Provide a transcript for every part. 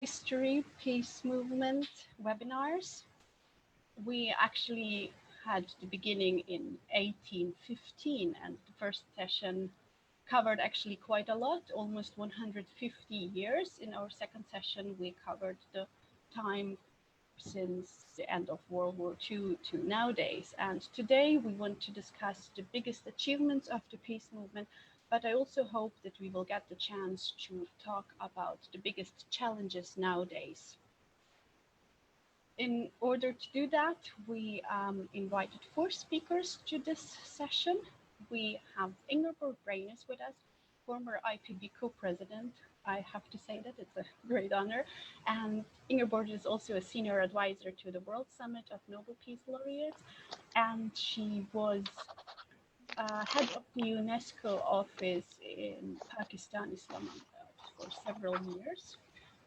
History, Peace Movement webinars. We actually had the beginning in 1815, and the first session covered actually quite a lot, almost 150 years. In our second session, we covered the time since the end of World War II to nowadays. And today we want to discuss the biggest achievements of the peace movement, but I also hope that we will get the chance to talk about the biggest challenges nowadays. In order to do that, we invited 4 speakers to this session. We have Ingeborg Breines with us, former IPB co-president. I have to say that it's a great honor. And Ingeborg is also a senior advisor to the World Summit of Nobel Peace Laureates. And she was head of the Unesco office in Pakistan, Islamabad, for several years.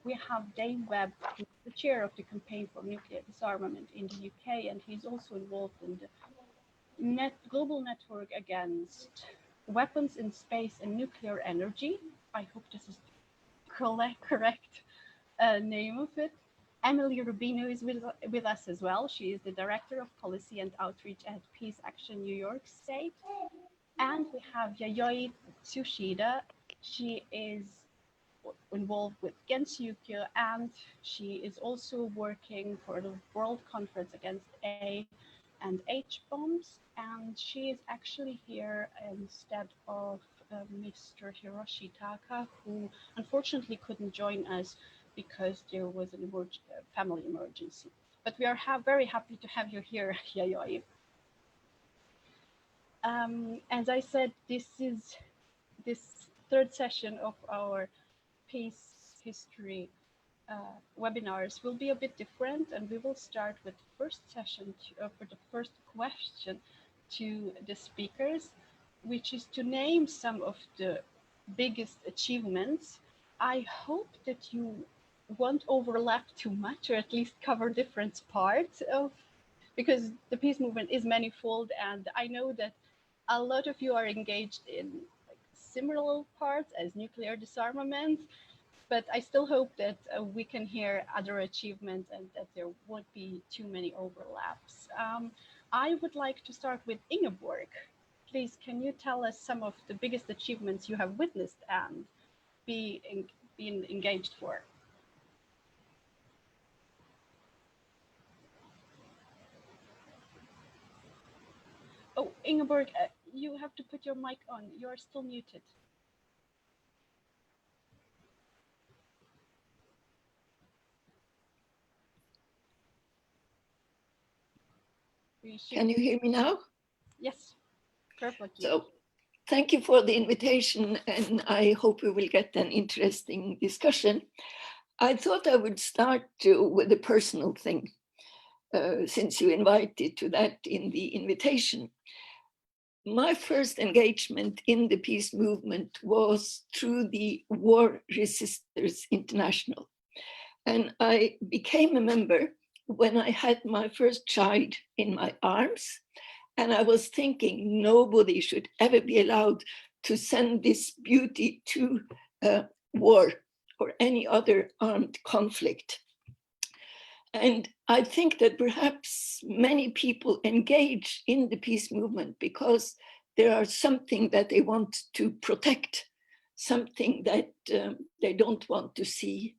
We have Webb, who's the chair of the campaign for nuclear disarmament in the UK, and he's also involved in the global network against weapons in space and nuclear energy. I hope this is the correct name of it. Emily Rubino is with us as well. She is the Director of Policy and Outreach at Peace Action New York State. And we have Yayoi Tsushida. She is involved with Gensuikyo, and she is also working for the World Conference Against A and H bombs. And she is actually here instead of Mr. Hiroshi Taka, who unfortunately couldn't join us because there was an family emergency. But we are very happy to have you here, Yayoi. As I said, this third session of our peace history webinars will be a bit different, and we will start with the first session for the first question to the speakers, which is to name some of the biggest achievements. I hope that you won't overlap too much, or at least cover different parts of, because the peace movement is manifold, and I know that a lot of you are engaged in similar parts as nuclear disarmament, but I still hope that we can hear other achievements and that there won't be too many overlaps. I would like to start with Ingeborg. Please, can you tell us some of the biggest achievements you have witnessed and been engaged for? Oh, Ingeborg, you have to put your mic on. You're still muted. Can you hear me now? Yes, perfectly. So thank you for the invitation, and I hope we will get an interesting discussion. I thought I would start with a personal thing, since you invited to that in the invitation. My first engagement in the peace movement was through the War Resisters International. And I became a member when I had my first child in my arms. And I was thinking nobody should ever be allowed to send this beauty to war or any other armed conflict. And I think that perhaps many people engage in the peace movement because there are something that they want to protect, something that they don't want to see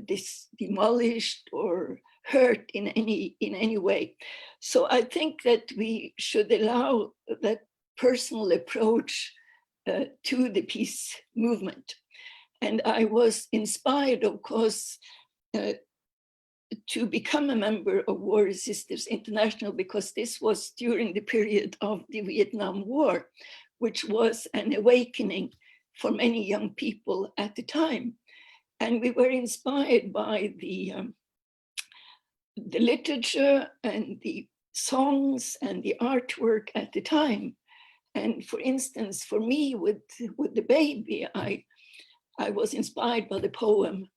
this demolished or hurt in any way. So I think that we should allow that personal approach to the peace movement. And I was inspired, of course, to become a member of War Resisters International because this was during the period of the Vietnam War, which was an awakening for many young people at the time. And we were inspired by the literature and the songs and the artwork at the time. And for instance, for me with the baby, I was inspired by the poem,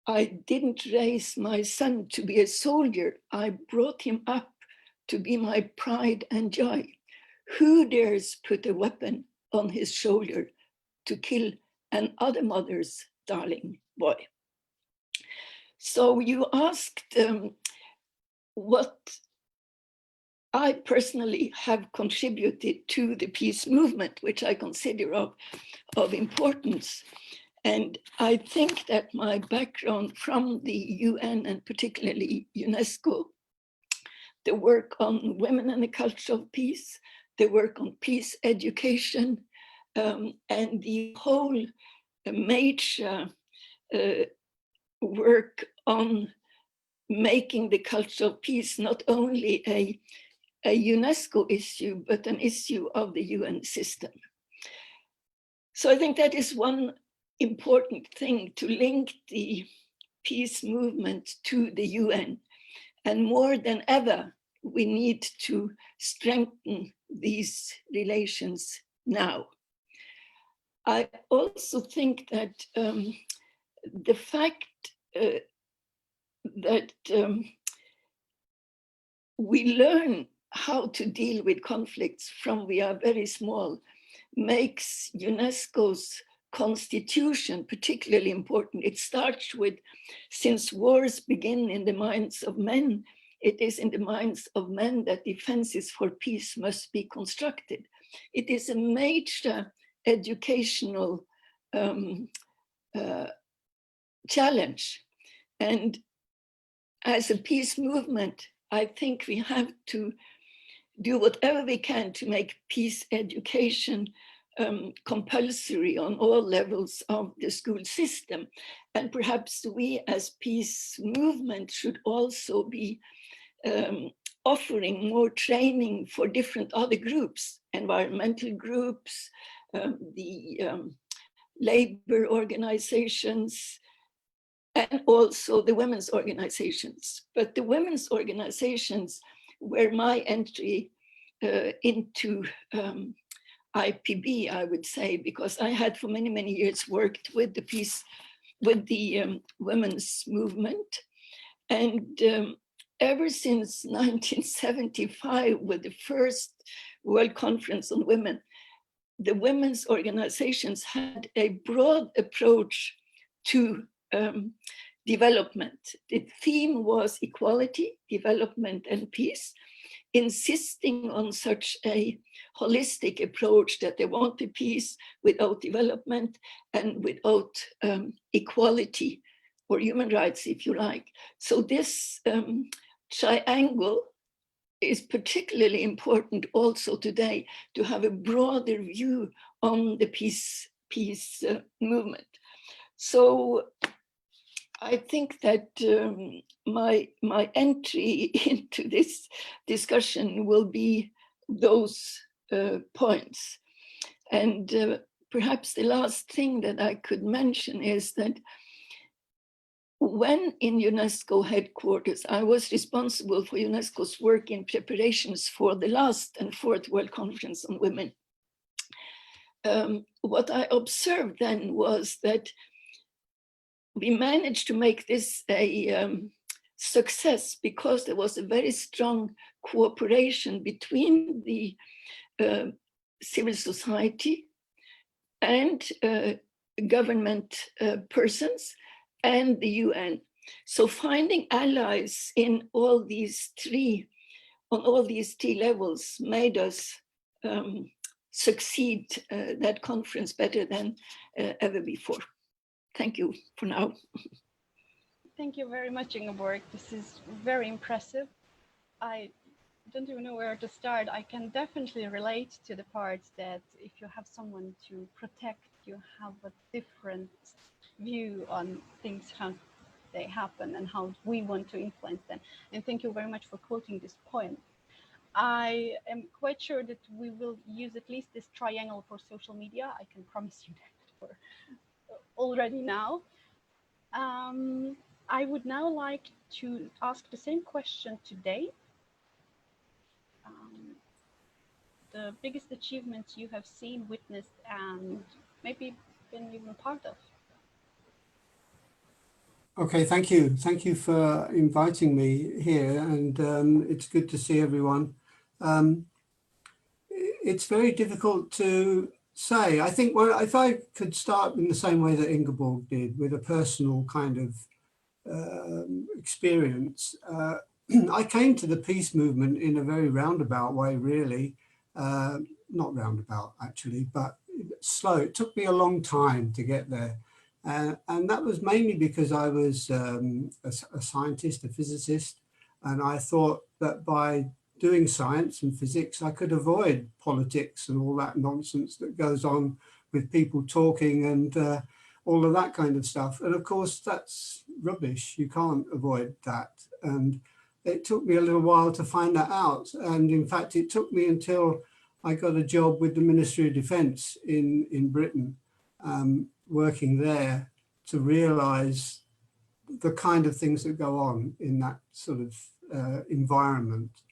I didn't raise my son to be a soldier. I brought him up to be my pride and joy. Who dares put a weapon on his shoulder to kill and other mother's darling boy. So you asked what I personally have contributed to the peace movement, which I consider of importance. And I think that my background from the UN and particularly UNESCO, the work on women and the culture of peace, the work on peace education, and the whole major work on making the culture of peace not only a UNESCO issue, but an issue of the UN system. So I think that is one important thing, to link the peace movement to the UN. And more than ever, we need to strengthen these relations now. I also think that the fact that we learn how to deal with conflicts from we are very small makes UNESCO's constitution particularly important. It starts with, since wars begin in the minds of men, it is in the minds of men that defenses for peace must be constructed. It is a major educational challenge. And as a peace movement, I think we have to do whatever we can to make peace education compulsory on all levels of the school system. And perhaps we as peace movement should also be offering more training for different other groups, environmental groups, the labor organizations, and also the women's organizations. But the women's organizations were my entry into IPB, I would say, because I had for many, many years worked with the peace, with the women's movement. And ever since 1975, with the first World Conference on Women, the women's organizations had a broad approach to development. The theme was equality, development, and peace, insisting on such a holistic approach that they wanted peace without development and without equality or human rights, if you like. So this triangle is particularly important also today, to have a broader view on the peace movement. So I think that my entry into this discussion will be those points. And perhaps the last thing that I could mention is that when in UNESCO headquarters, I was responsible for UNESCO's work in preparations for the last and fourth World Conference on Women. What I observed then was that we managed to make this a success because there was a very strong cooperation between the civil society and government persons and the UN. So finding allies in all these three, on all these three levels made us succeed that conference better than ever before. Thank you for now. Thank you very much, Ingeborg. This is very impressive. I don't even know where to start. I can definitely relate to the parts that if you have someone to protect, you have a different view on things, how they happen and how we want to influence them. And thank you very much for quoting this poem. I am quite sure that we will use at least this triangle for social media. I can promise you that for already now. I would now like to ask the same question today. The biggest achievements you have seen, witnessed, and maybe been even part of. Okay, thank you. Thank you for inviting me here, and it's good to see everyone. It's very difficult to say, I think, well, if I could start in the same way that Ingeborg did, with a personal kind of experience. I came to the peace movement in a very roundabout way, really. Not roundabout, actually, but slow. It took me a long time to get there. And that was mainly because I was a scientist, a physicist, and I thought that by doing science and physics, I could avoid politics and all that nonsense that goes on with people talking and all of that kind of stuff. And of course, that's rubbish. You can't avoid that. And it took me a little while to find that out. And in fact, it took me until I got a job with the Ministry of Defence in Britain, working there, to realize the kind of things that go on in that sort of environment,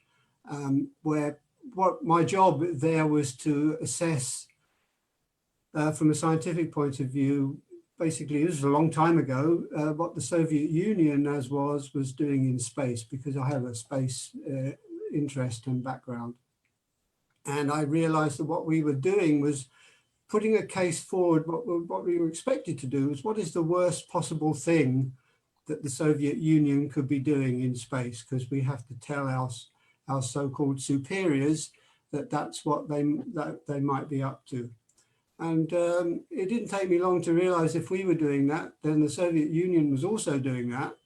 where what my job there was to assess from a scientific point of view. Basically, this was a long time ago, what the Soviet Union was doing in space, because I have a space interest and background. And I realized that what we were doing was putting a case forward. What we were expected to do was, what is the worst possible thing that the Soviet Union could be doing in space? Because we have to tell our so-called superiors that that's what they might be up to. And it didn't take me long to realize if we were doing that, then the Soviet Union was also doing that.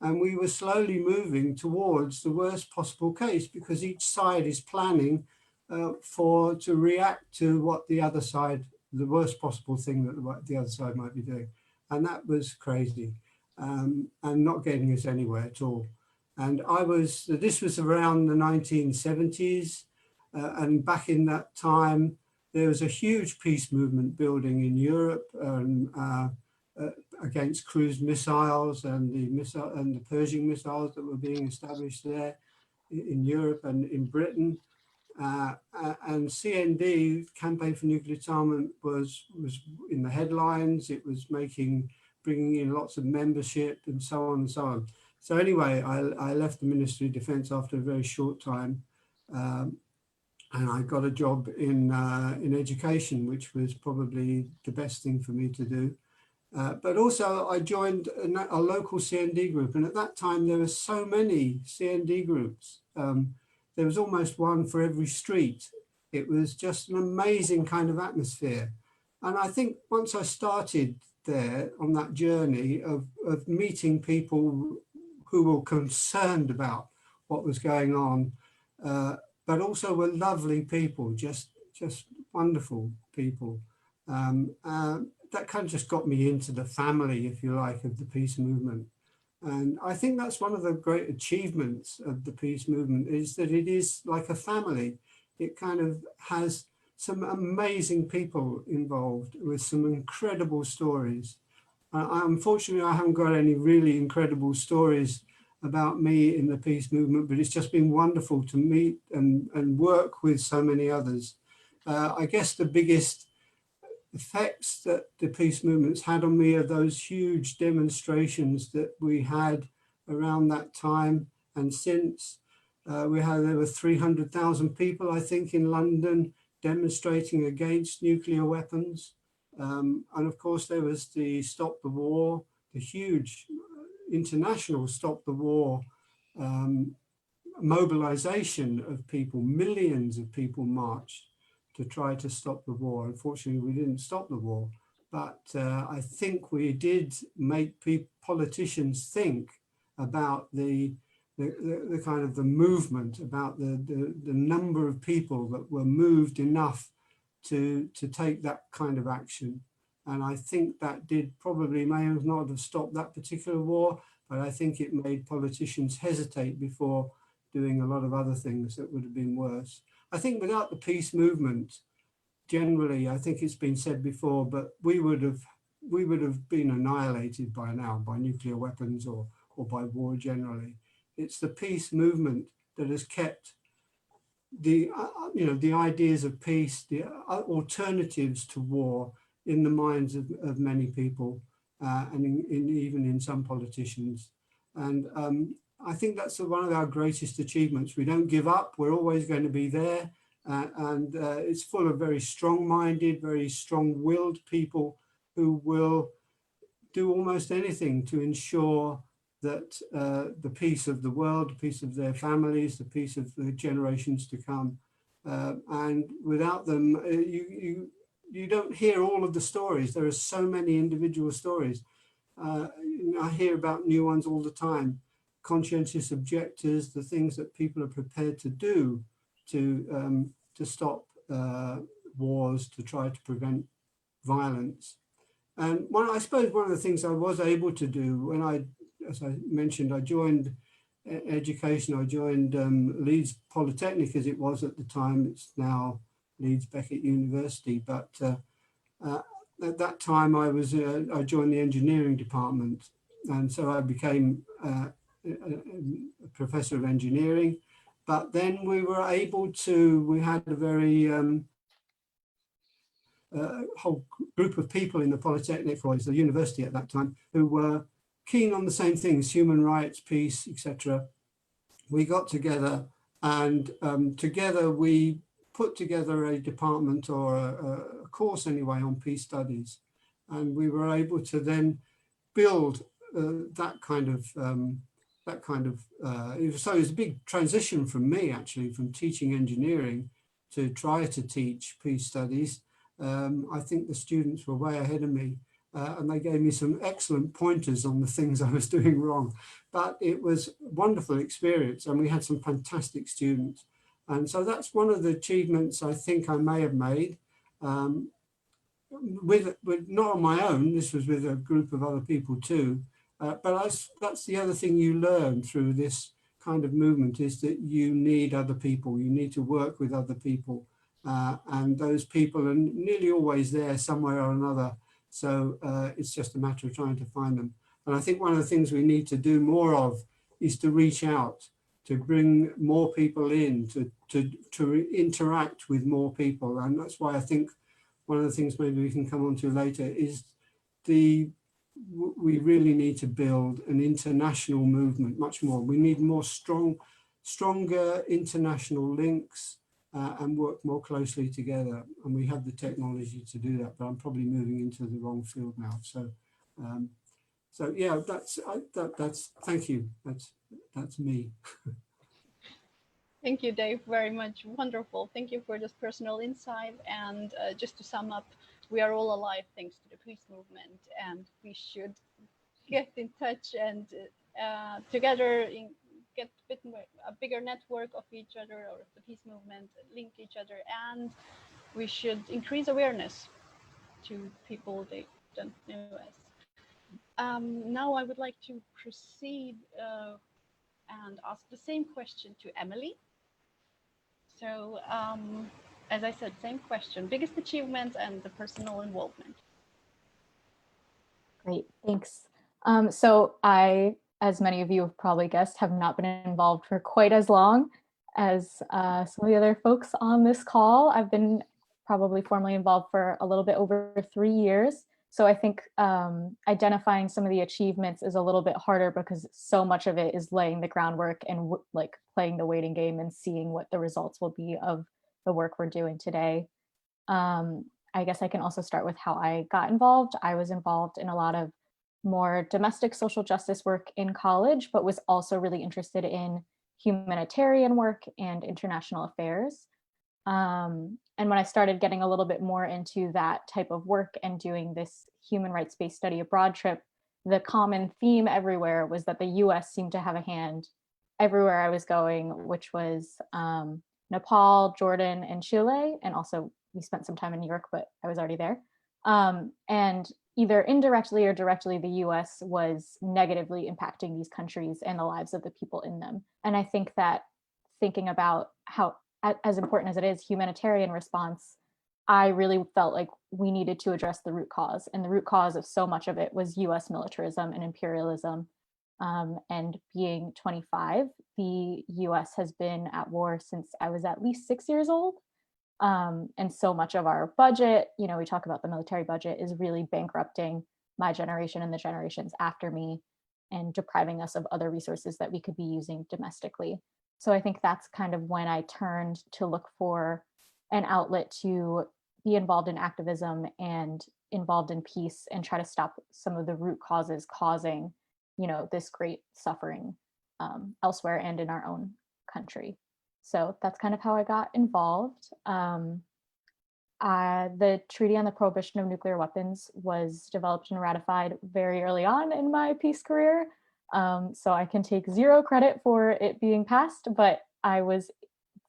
And we were slowly moving towards the worst possible case, because each side is planning to react to what the other side, the worst possible thing that the other side might be doing. And that was crazy and not getting us anywhere at all. And this was around the 1970s. And back in that time, there was a huge peace movement building in Europe against cruise missiles and the Pershing missiles that were being established there in Europe and in Britain. And CND, Campaign for Nuclear Disarmament, was in the headlines. It was bringing in lots of membership and so on and so on. So anyway, I left the Ministry of Defence after a very short time. And I got a job in education, which was probably the best thing for me to do. But also I joined a local CND group. And at that time, there were so many CND groups. There was almost one for every street. It was just an amazing kind of atmosphere. And I think once I started there on that journey of meeting people who were concerned about what was going on, but also were lovely people, just wonderful people. That kind of just got me into the family, if you like, of the peace movement. And I think that's one of the great achievements of the peace movement, is that it is like a family. It kind of has some amazing people involved with some incredible stories. Unfortunately, I haven't got any really incredible stories about me in the peace movement, but it's just been wonderful to meet and work with so many others. I guess the biggest effects that the peace movements had on me are those huge demonstrations that we had around that time and since. There were 300,000 people, I think, in London demonstrating against nuclear weapons. And of course, there was the Stop the War, the huge international Stop the War mobilization of people. Millions of people marched to try to stop the war. Unfortunately, we didn't stop the war, but I think we did make politicians think about the kind of the movement, about the number of people that were moved enough to take that kind of action. And I think that may not have stopped that particular war, but I think it made politicians hesitate before doing a lot of other things that would have been worse. I think without the peace movement, generally, I think it's been said before, but we would have been annihilated by now by nuclear weapons or by war generally. It's the peace movement that has kept the ideas of peace, the alternatives to war in the minds of many people, and even in some politicians. And I think that's one of our greatest achievements. We don't give up. We're always going to be there. and it's full of very strong-minded, very strong-willed people who will do almost anything to ensure that the peace of the world, the peace of their families, the peace of the generations to come. And without them, you don't hear all of the stories. There are so many individual stories. I hear about new ones all the time. Conscientious objectives, the things that people are prepared to do to stop wars, to try to prevent violence. And I suppose one of the things I was able to do when as I mentioned, I joined education. I joined Leeds Polytechnic as it was at the time. It's now Leeds Beckett University. But at that time, I joined the engineering department, and so I became a professor of engineering. But then we were able to. We had a very whole group of people in the Polytechnic, or the university at that time, who were keen on the same things: human rights, peace, etc. We got together, and together we put together a department or a course anyway on peace studies, and we were able to then build that kind of. So it was a big transition from me, actually, from teaching engineering to try to teach peace studies. I think the students were way ahead of me, and they gave me some excellent pointers on the things I was doing wrong. But it was a wonderful experience, and we had some fantastic students. And so that's one of the achievements I think I may have made. With not on my own, this was with a group of other people too. But that's the other thing you learn through this kind of movement, is that you need other people. You need to work with other people. And those people are nearly always there somewhere or another. So it's just a matter of trying to find them. And I think one of the things we need to do more of is to reach out, to bring more people in, to interact with more people. And that's why I think one of the things maybe we can come on to later is we really need to build an international movement much more. We need more stronger international links and work more closely together. And we have the technology to do that, but I'm probably moving into the wrong field now. So, so yeah, that's thank you. That's me. Thank you, Dave, very much. Wonderful. Thank you for this personal insight. And just to sum up, we are all alive thanks to the peace movement, and we should get in touch and together get a bigger network of each other, or the peace movement, link each other, and we should increase awareness to people they don't know us. Now I would like to proceed and ask the same question to Emily. So as I said, same question, biggest achievements and the personal involvement. Great, thanks. So I, as many of you have probably guessed, have not been involved for quite as long as some of the other folks on this call. I've been probably formally involved for a little bit over 3 years. So I think identifying some of the achievements is a little bit harder because so much of it is laying the groundwork and like playing the waiting game and seeing what the results will be of the work we're doing today. I guess I can also start with how I got involved. I was involved in a lot of more domestic social justice work in college, but was also really interested in humanitarian work and international affairs. And when I started getting a little bit more into that type of work and doing this human rights-based study abroad trip, the common theme everywhere was that the US seemed to have a hand everywhere I was going, which was Nepal, Jordan, and Chile. And also we spent some time in New York, but I was already there. And either indirectly or directly, the US was negatively impacting these countries and the lives of the people in them. And I think that thinking about how, as important as it is, humanitarian response, I really felt like we needed to address the root cause. And the root cause of so much of it was US militarism and imperialism. And being 25, the US has been at war since I was at least 6 years old. And so much of our budget, you know, we talk about the military budget, is really bankrupting my generation and the generations after me and depriving us of other resources that we could be using domestically. So I think that's kind of when I turned to look for an outlet to be involved in activism and involved in peace and try to stop some of the root causes causing, this great suffering elsewhere and in our own country. So that's kind of how I got involved. The Treaty on the Prohibition of Nuclear Weapons was developed and ratified very early on in my peace career. So I can take zero credit for it being passed, but I was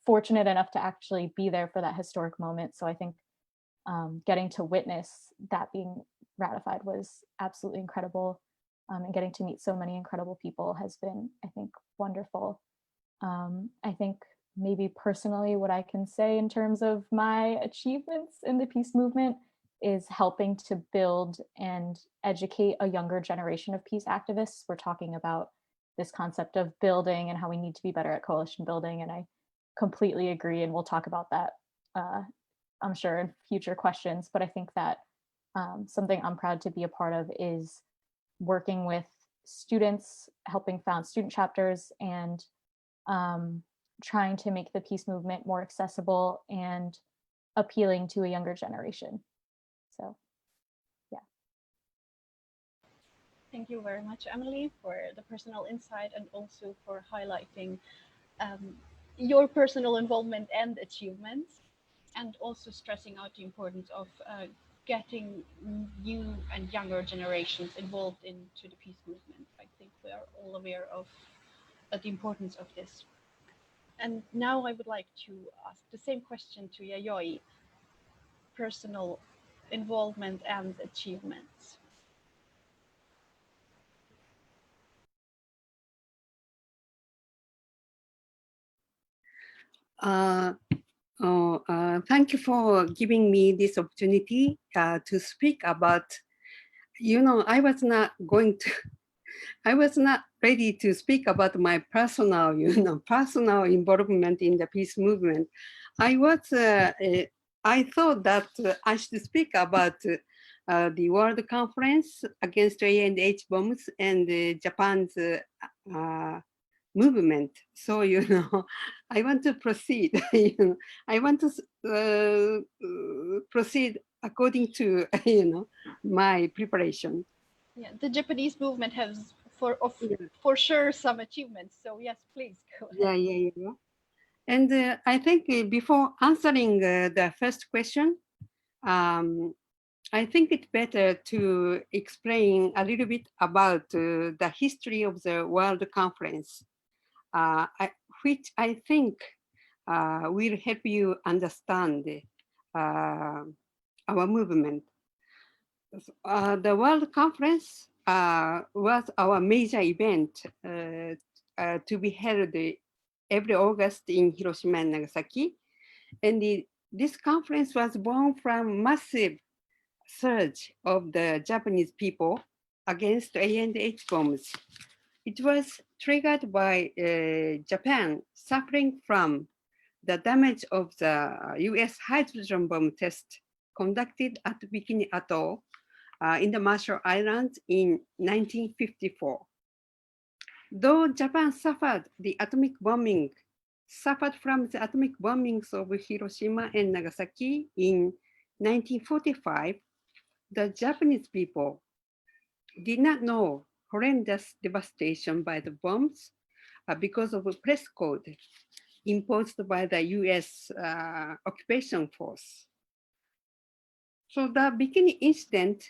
fortunate enough to actually be there for that historic moment. So I think getting to witness that being ratified was absolutely incredible. And getting to meet so many incredible people has been, I think, wonderful. I think maybe personally what I can say in terms of my achievements in the peace movement is helping to build and educate a younger generation of peace activists. We're talking about this concept of building and how we need to be better at coalition building. And I completely agree. And we'll talk about that, I'm sure, in future questions. But I think that something I'm proud to be a part of is working with students, helping found student chapters, and trying to make the peace movement more accessible and appealing to a younger generation. So, yeah. Thank you very much, Emily, for the personal insight and also for highlighting your personal involvement and achievements, and also stressing out the importance of getting new and younger generations involved into the peace movement. I think we are all aware of the importance of this. And now I would like to ask the same question to Yayoi: personal involvement and achievements. Thank you for giving me this opportunity to speak about, I was not ready to speak about my personal, personal involvement in the peace movement. I thought that I should speak about the World Conference Against A&H Bombs and Japan's movement. So, I want to proceed. I want to proceed according to, my preparation. Yeah, the Japanese movement has for sure some achievements. So yes, please go ahead. Yeah. And I think before answering the first question, I think it's better to explain a little bit about the history of the World Conference, which I think will help you understand our movement. The World Conference was our major event to be held every August in Hiroshima and Nagasaki. And this conference was born from massive surge of the Japanese people against A&H bombs. It was triggered by Japan suffering from the damage of the US hydrogen bomb test conducted at Bikini Atoll in the Marshall Islands in 1954. Though Japan suffered from the atomic bombings of Hiroshima and Nagasaki in 1945, the Japanese people did not know horrendous devastation by the bombs because of a press code imposed by the US occupation force. So the Bikini incident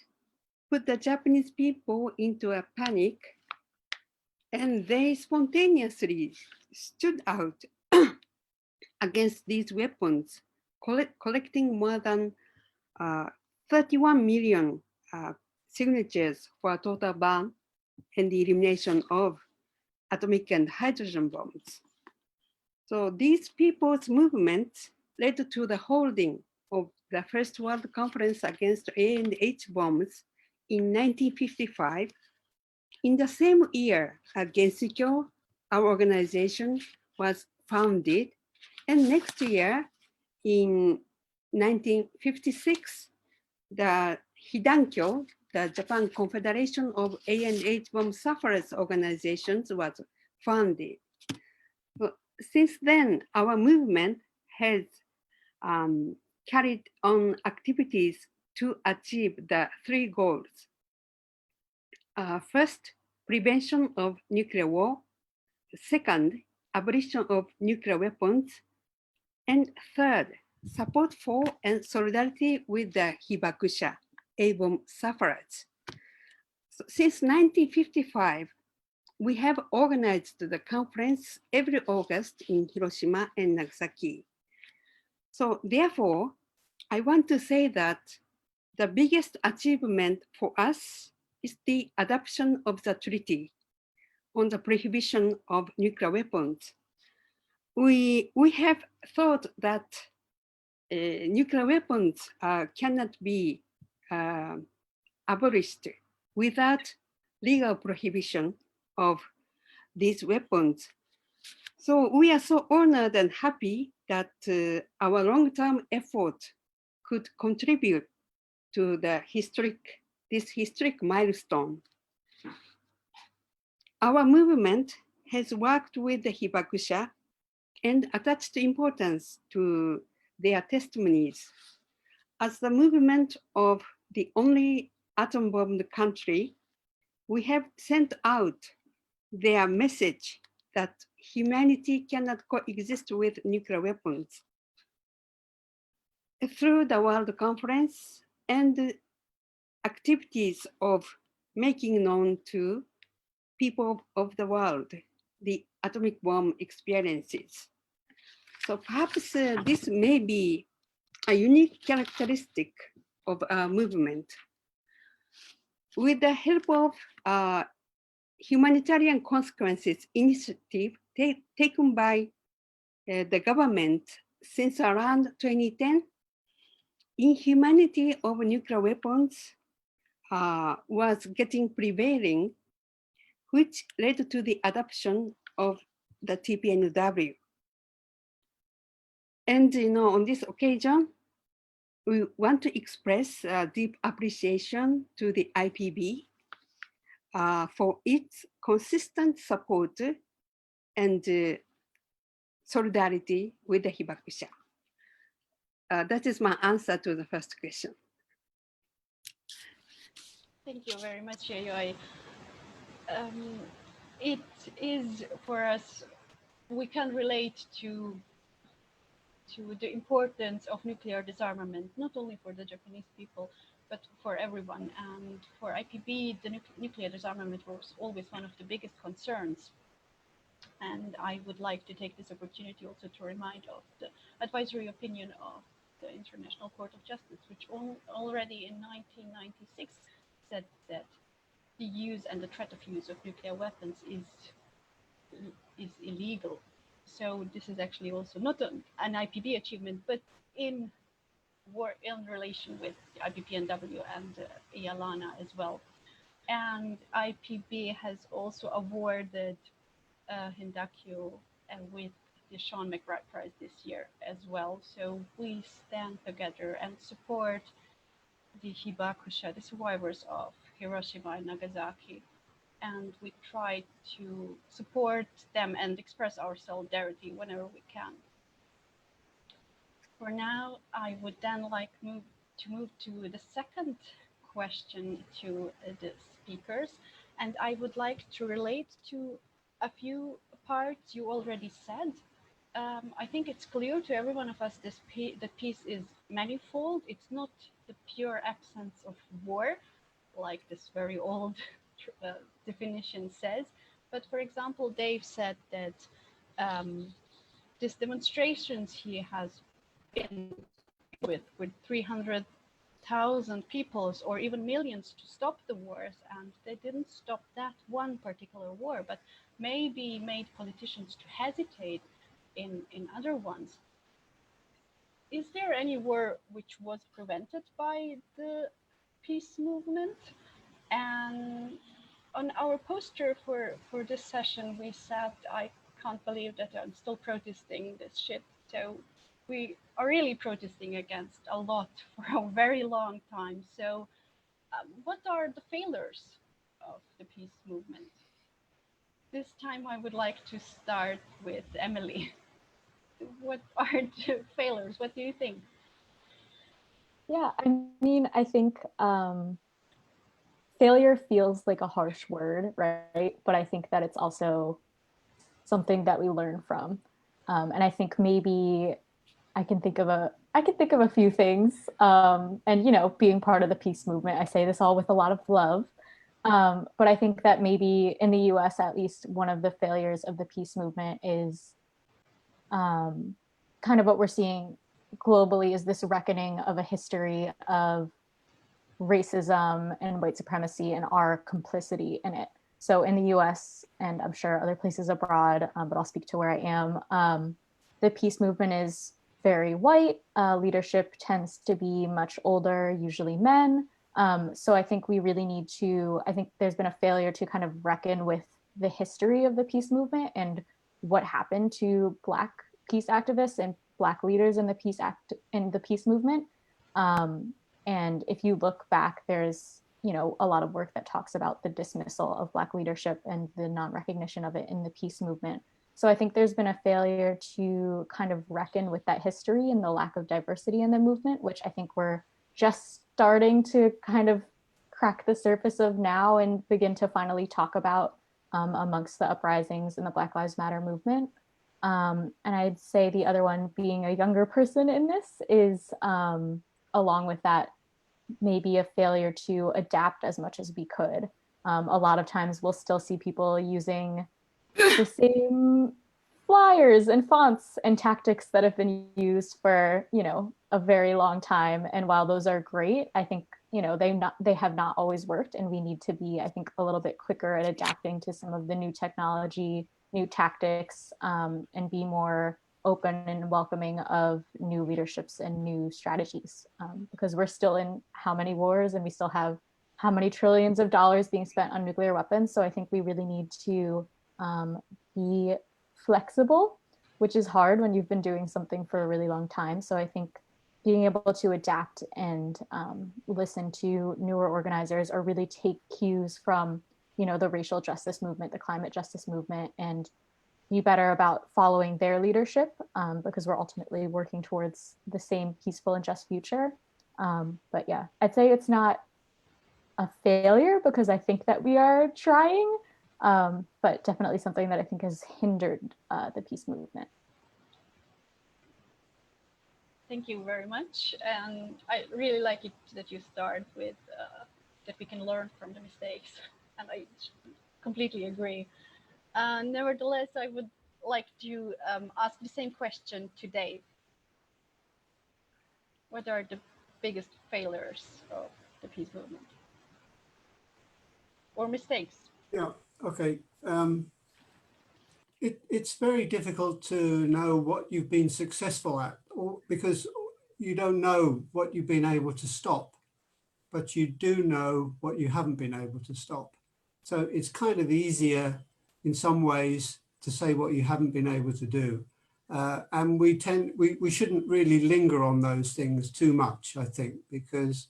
put the Japanese people into a panic, and they spontaneously stood out against these weapons, collecting more than 31 million signatures for a total ban and the elimination of atomic and hydrogen bombs. So these people's movements led to the holding of the First World Conference Against A&H Bombs in 1955. In the same year, Gensuikyo, our organization, was founded. And next year, in 1956, the Hidankyo, the Japan Confederation of A&H Bomb Sufferers Organizations, was founded. Since then, our movement has carried on activities to achieve the three goals. First, prevention of nuclear war. Second, abolition of nuclear weapons. And third, support for and solidarity with the hibakusha, A-bomb sufferers. So since 1955, we have organized the conference every August in Hiroshima and Nagasaki. So therefore, I want to say that the biggest achievement for us is the adoption of the treaty on the prohibition of nuclear weapons. We have thought that nuclear weapons cannot be abolished without legal prohibition of these weapons. So we are so honored and happy that our long-term effort could contribute to this historic milestone. Our movement has worked with the hibakusha and attached importance to their testimonies. As the movement of the only atom-bombed country, we have sent out their message that humanity cannot coexist with nuclear weapons. Through the World Conference and activities of making known to people of the world the atomic bomb experiences. So perhaps this may be a unique characteristic of our movement. With the help of humanitarian consequences initiative taken by the government since around 2010, inhumanity of nuclear weapons was getting prevailing, which led to the adoption of the TPNW. And on this occasion, we want to express deep appreciation to the IPB for its consistent support and solidarity with the hibakusha. That is my answer to the first question. Thank you very much, Yayoi. It is for us, we can relate to the importance of nuclear disarmament, not only for the Japanese people, but for everyone. And for IPB, the nuclear disarmament was always one of the biggest concerns. And I would like to take this opportunity also to remind of the advisory opinion of the International Court of Justice, which already in 1996 said that the use and the threat of use of nuclear weapons is illegal. So this is actually also not an IPB achievement, but in relation with the IPPNW and IALANA as well. And IPB has also awarded Hindakyo with the Sean McBride Prize this year as well. So we stand together and support the hibakusha, the survivors of Hiroshima and Nagasaki. And we try to support them and express our solidarity whenever we can. For now, I would then like to move to the second question to the speakers. And I would like to relate to a few parts you already said. I think it's clear to every one of us that peace is manifold. It's not the pure absence of war, like this very old definition says. But for example, Dave said that these demonstrations he has been with 300,000 peoples or even millions to stop the wars, and they didn't stop that one particular war, but maybe made politicians to hesitate in other ones. Is there any war which was prevented by the peace movement? And on our poster for this session, we said, I can't believe that I'm still protesting this shit. So we are really protesting against a lot for a very long time. So what are the failures of the peace movement? This time I would like to start with Emily. What are the failures? What do you think? Yeah, I mean, I think failure feels like a harsh word, right? But I think that it's also something that we learn from. And I think maybe I can think of a few things. And you know, being part of the peace movement, I say this all with a lot of love. But I think that maybe in the US, at least, one of the failures of the peace movement is kind of what we're seeing globally is this reckoning of a history of racism and white supremacy and our complicity in it. So in the US, and I'm sure other places abroad, but I'll speak to where I am, the peace movement is very white. Leadership tends to be much older, usually men. So I think we really need to, I think there's been a failure to kind of reckon with the history of the peace movement and what happened to Black peace activists and Black leaders in the peace movement. And if you look back, there's, you know, a lot of work that talks about the dismissal of Black leadership and the non-recognition of it in the peace movement. So I think there's been a failure to kind of reckon with that history and the lack of diversity in the movement, which I think we're just starting to kind of crack the surface of now and begin to finally talk about amongst the uprisings in the Black Lives Matter movement. And I'd say the other one, being a younger person in this, is along with that, maybe a failure to adapt as much as we could. A lot of times we'll still see people using the same flyers and fonts and tactics that have been used for, you know, a very long time. And while those are great, I think, you know, they have not always worked, and we need to be, I think, a little bit quicker at adapting to some of the new technology, new tactics, and be more open and welcoming of new leaderships and new strategies, because we're still in how many wars, and we still have how many trillions of dollars being spent on nuclear weapons. So I think we really need to be flexible, which is hard when you've been doing something for a really long time. So I think being able to adapt and listen to newer organizers, or really take cues from, you know, the racial justice movement, the climate justice movement, and be better about following their leadership, because we're ultimately working towards the same peaceful and just future. But yeah, I'd say it's not a failure, because I think that we are trying, but definitely something that I think has hindered the peace movement. Thank you very much. And I really like it that you start with that we can learn from the mistakes. And I completely agree. Nevertheless, I would like to ask the same question to Dave. What are the biggest failures of the peace movement? Or mistakes? Yeah, okay. It's very difficult to know what you've been successful at, because you don't know what you've been able to stop, but you do know what you haven't been able to stop. So it's kind of easier in some ways to say what you haven't been able to do. And we shouldn't really linger on those things too much, I think, because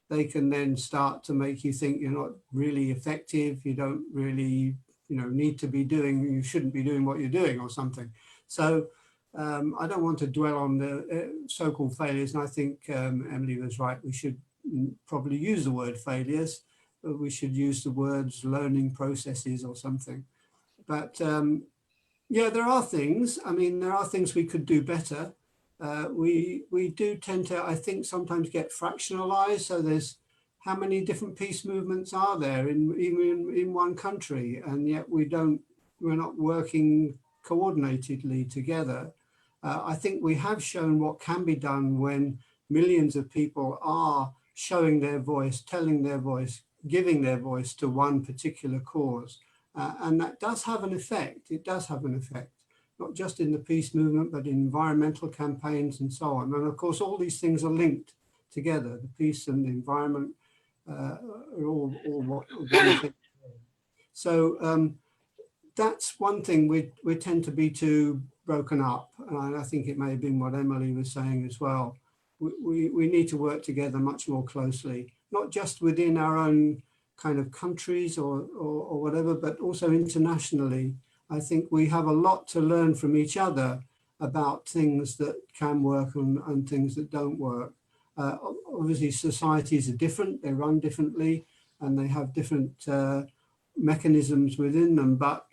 they can then start to make you think you're not really effective, you don't really, you know, need to be doing, you shouldn't be doing what you're doing or something. So I don't want to dwell on the so-called failures. And I think Emily was right, we should probably use the word failures, but we should use the words learning processes or something. But yeah, there are things, I mean, there are things we could do better. We do tend to, I think, sometimes get fractionalized. So there's, how many different peace movements are there even in one country, and yet we're not working coordinatedly together. I think we have shown what can be done when millions of people are showing their voice, telling their voice, giving their voice to one particular cause. And that does have an effect. It does have an effect, not just in the peace movement, but in environmental campaigns and so on. And of course, all these things are linked together. The peace and the environment are all one thing. So that's one thing we tend to be too broken up. And I think it may have been what Emily was saying as well. We need to work together much more closely, not just within our own kind of countries or whatever, but also internationally. I think we have a lot to learn from each other about things that can work and things that don't work. Obviously, societies are different, they run differently, and they have different mechanisms within them, but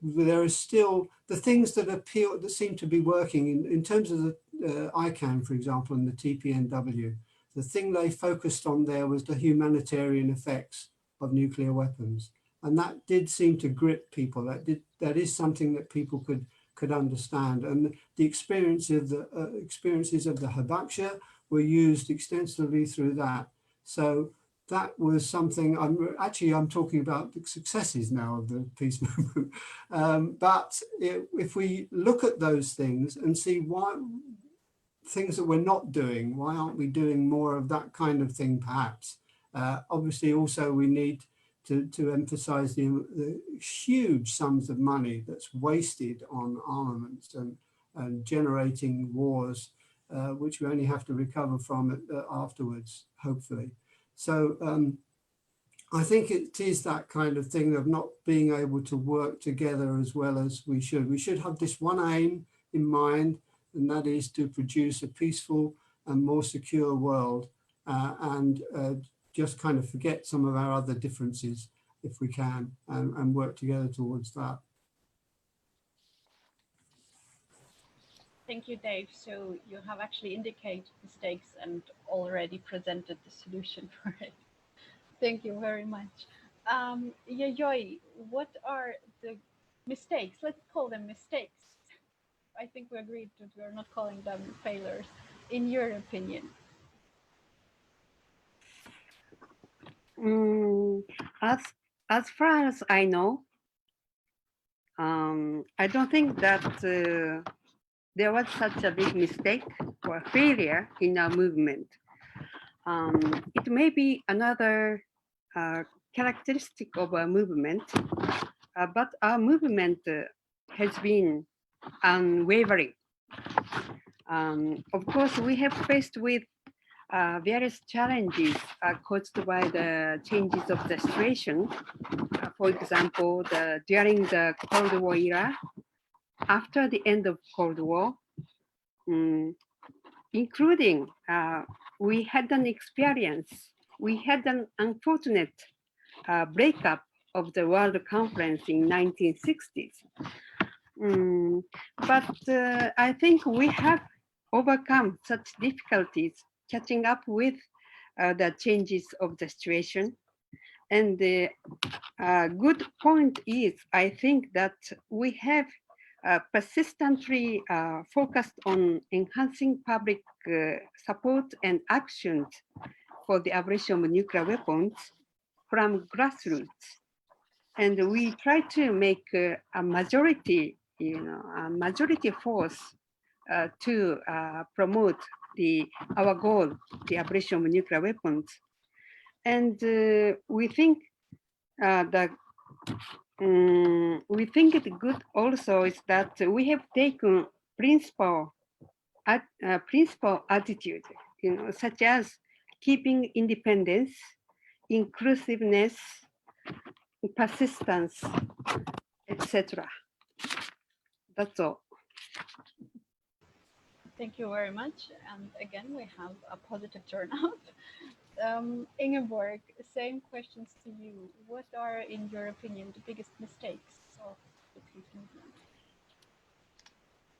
there are still the things that seem to be working in terms of the ICANN, for example, and the TPNW. The thing they focused on there was the humanitarian effects of nuclear weapons. And that did seem to grip people. That is something that people could understand. And the experiences of the Hibakusha were used extensively through that. So that was something. I'm talking about the successes now of the peace movement. But if we look at those things and see why things that we're not doing, why aren't we doing more of that kind of thing, perhaps? Obviously, also we need to emphasize the huge sums of money that's wasted on armaments and generating wars, which we only have to recover from afterwards, hopefully. So I think it is that kind of thing of not being able to work together as well as we should. We should have this one aim in mind, and that is to produce a peaceful and more secure world, and just kind of forget some of our other differences if we can, and work together towards that. Thank you, Dave. So you have actually indicated the stakes and already presented the solution for it. Thank you very much. Yayoi, what are the mistakes? Let's call them mistakes. I think we agreed that we're not calling them failures, in your opinion. As far as I know, I don't think that there was such a big mistake or failure in our movement. It may be another characteristic of our movement, but our movement has been unwavering. Of course, we have faced with various challenges caused by the changes of the situation. For example, during the Cold War era, after the end of Cold War, including we had an unfortunate breakup of the World Conference in 1960s. But I think we have overcome such difficulties catching up with the changes of the situation. And the good point is, I think that we have persistently focused on enhancing public support and actions for the abolition of nuclear weapons from grassroots. And we try to make a majority, a majority force to promote our goal, the abolition of nuclear weapons. And we think that it's good also is that we have taken principle attitude, such as keeping independence, inclusiveness, persistence, etc. That's all. Thank you very much. And again, we have a positive turnout. Ingeborg, same questions to you. What are, in your opinion, the biggest mistakes of the peace movement?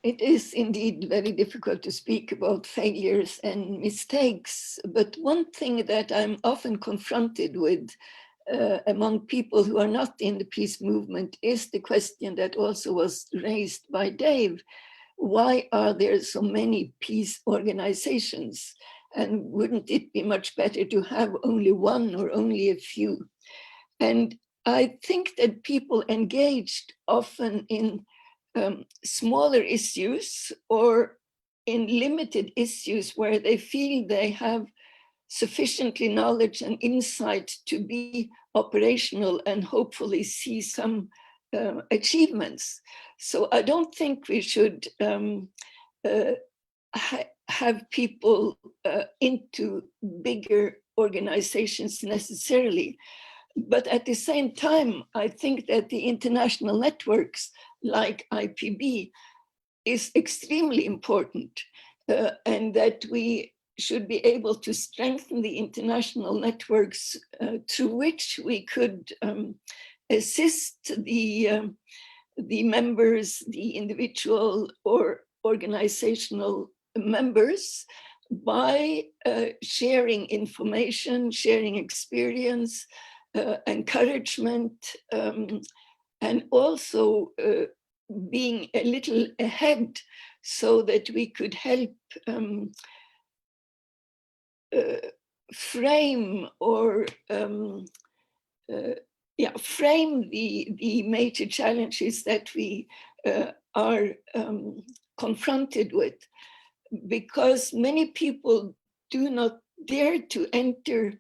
It is indeed very difficult to speak about failures and mistakes, but one thing that I'm often confronted with among people who are not in the peace movement is the question that also was raised by Dave. Why are there so many peace organizations? And wouldn't it be much better to have only one or only a few? And I think that people engaged often in smaller issues or in limited issues where they feel they have sufficiently knowledge and insight to be operational and hopefully see some achievements. So I don't think we should have people into bigger organizations necessarily. But at the same time, I think that the international networks like IPB is extremely important, and that we should be able to strengthen the international networks through which we could assist the members, the individual or organizational members, by sharing information, sharing experience, encouragement, and also being a little ahead so that we could help frame or frame the major challenges that we are confronted with, because many people do not dare to enter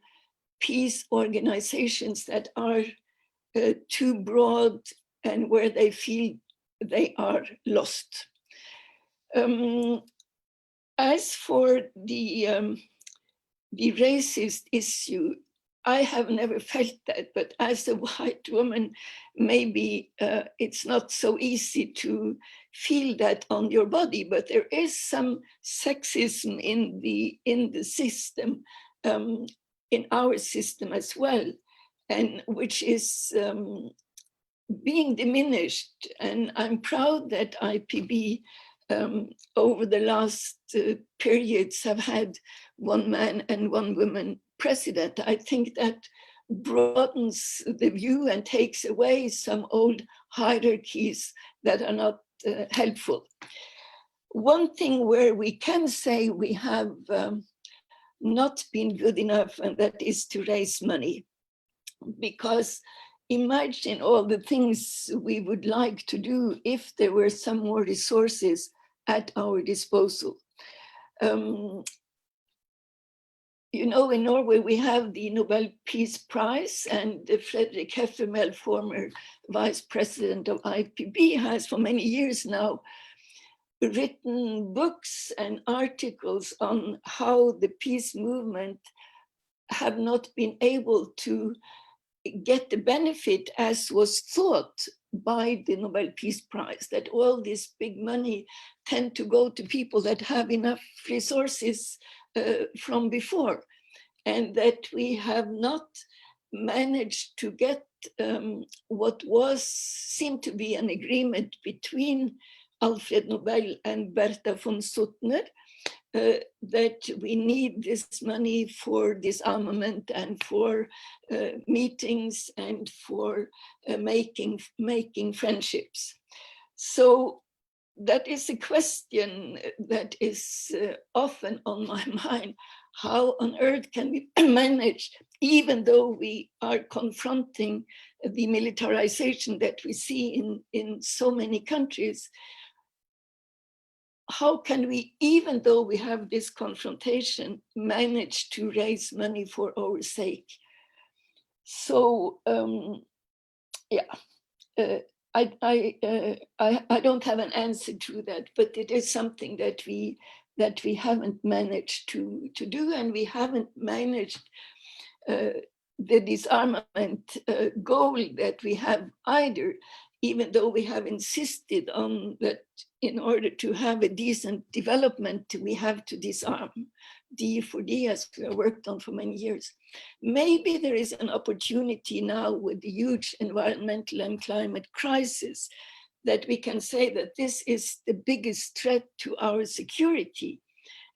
peace organizations that are too broad and where they feel they are lost. As for the racist issue, I have never felt that, but as a white woman, maybe it's not so easy to feel that on your body, but there is some sexism in the system, in our system as well, and which is being diminished. And I'm proud that IPB over the last periods have had one man and one woman president. I think that broadens the view and takes away some old hierarchies that are not helpful. One thing where we can say we have not been good enough, and that is to raise money, because imagine all the things we would like to do if there were some more resources at our disposal. You know, in Norway, we have the Nobel Peace Prize, and Fredrik Heffermel, former vice president of IPB, has for many years now written books and articles on how the peace movement have not been able to get the benefit as was thought by the Nobel Peace Prize, that all this big money tend to go to people that have enough resources from before, and that we have not managed to get what seemed to be an agreement between Alfred Nobel and Bertha von Suttner, that we need this money for disarmament and for meetings and for making friendships. So that is a question that is often on my mind. How on earth can we manage, even though we are confronting the militarization that we see in so many countries? How can we, even though we have this confrontation, manage to raise money for our sake? So I don't have an answer to that, but it is something that we haven't managed to do, and we haven't managed the disarmament goal that we have either, even though we have insisted on that in order to have a decent development, we have to disarm. D for D, as we have worked on for many years. Maybe there is an opportunity now with the huge environmental and climate crisis that we can say that this is the biggest threat to our security.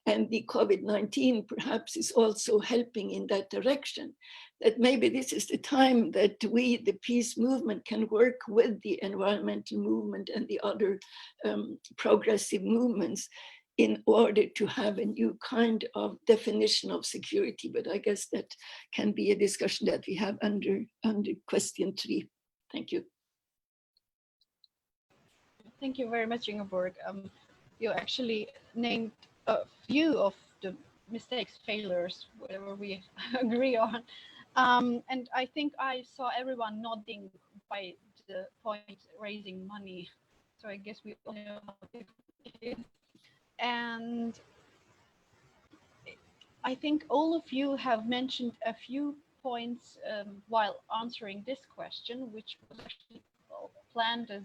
And the COVID-19 perhaps is also helping in that direction, that maybe this is the time that we, the peace movement, can work with the environmental movement and the other progressive movements in order to have a new kind of definition of security. But I guess that can be a discussion that we have under question 3. Thank you. Thank you very much, Ingeborg. You actually named a few of the mistakes, failures, whatever we agree on. And I think I saw everyone nodding by the point raising money. So I guess we all know how difficult it is. And I think all of you have mentioned a few points while answering this question, which was actually planned as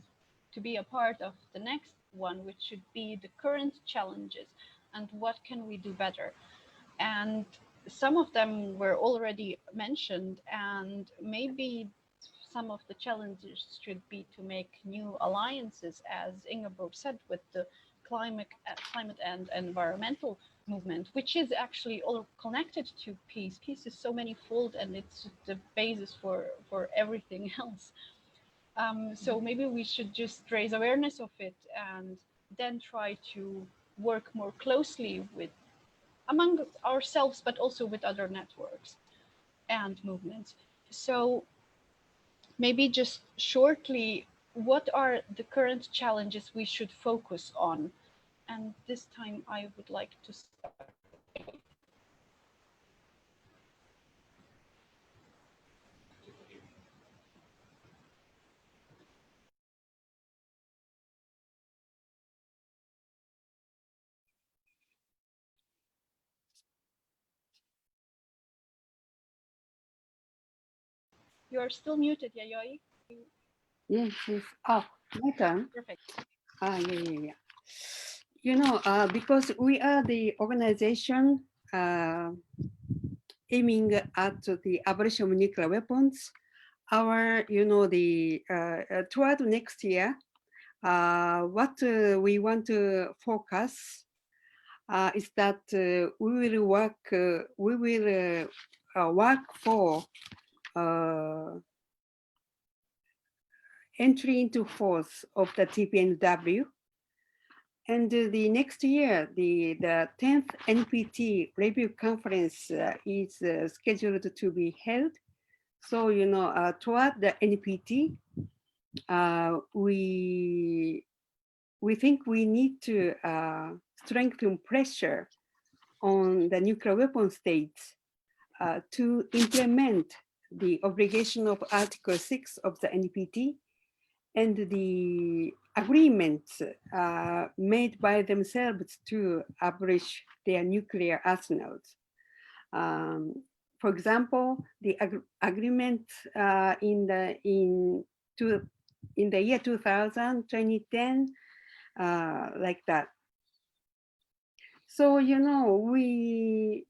to be a part of the next one, which should be the current challenges and what can we do better. And some of them were already mentioned, and maybe some of the challenges should be to make new alliances, as Ingeborg said, with the climate and environmental movement, which is actually all connected to peace. Peace is so many-fold, and it's the basis for everything else. So maybe we should just raise awareness of it and then try to work more closely with among ourselves, but also with other networks and movements. So maybe just shortly, what are the current challenges we should focus on? And this time I would like to start. You're still muted, Yayoi. Yes, yes. Oh, my turn. Perfect. Yeah. You know, because we are the organization aiming at the abolition of nuclear weapons, our, you know, the toward next year, what we want to focus is that we will work for entry into force of the TPNW. And the next year, the 10th NPT review conference is scheduled to be held. So, you know, toward the NPT, we think we need to strengthen pressure on the nuclear weapon states to implement the obligation of Article 6 of the NPT and the agreements made by themselves to abolish their nuclear arsenals. For example, the agreement in the year 2000, 2010, like that. So, you know, we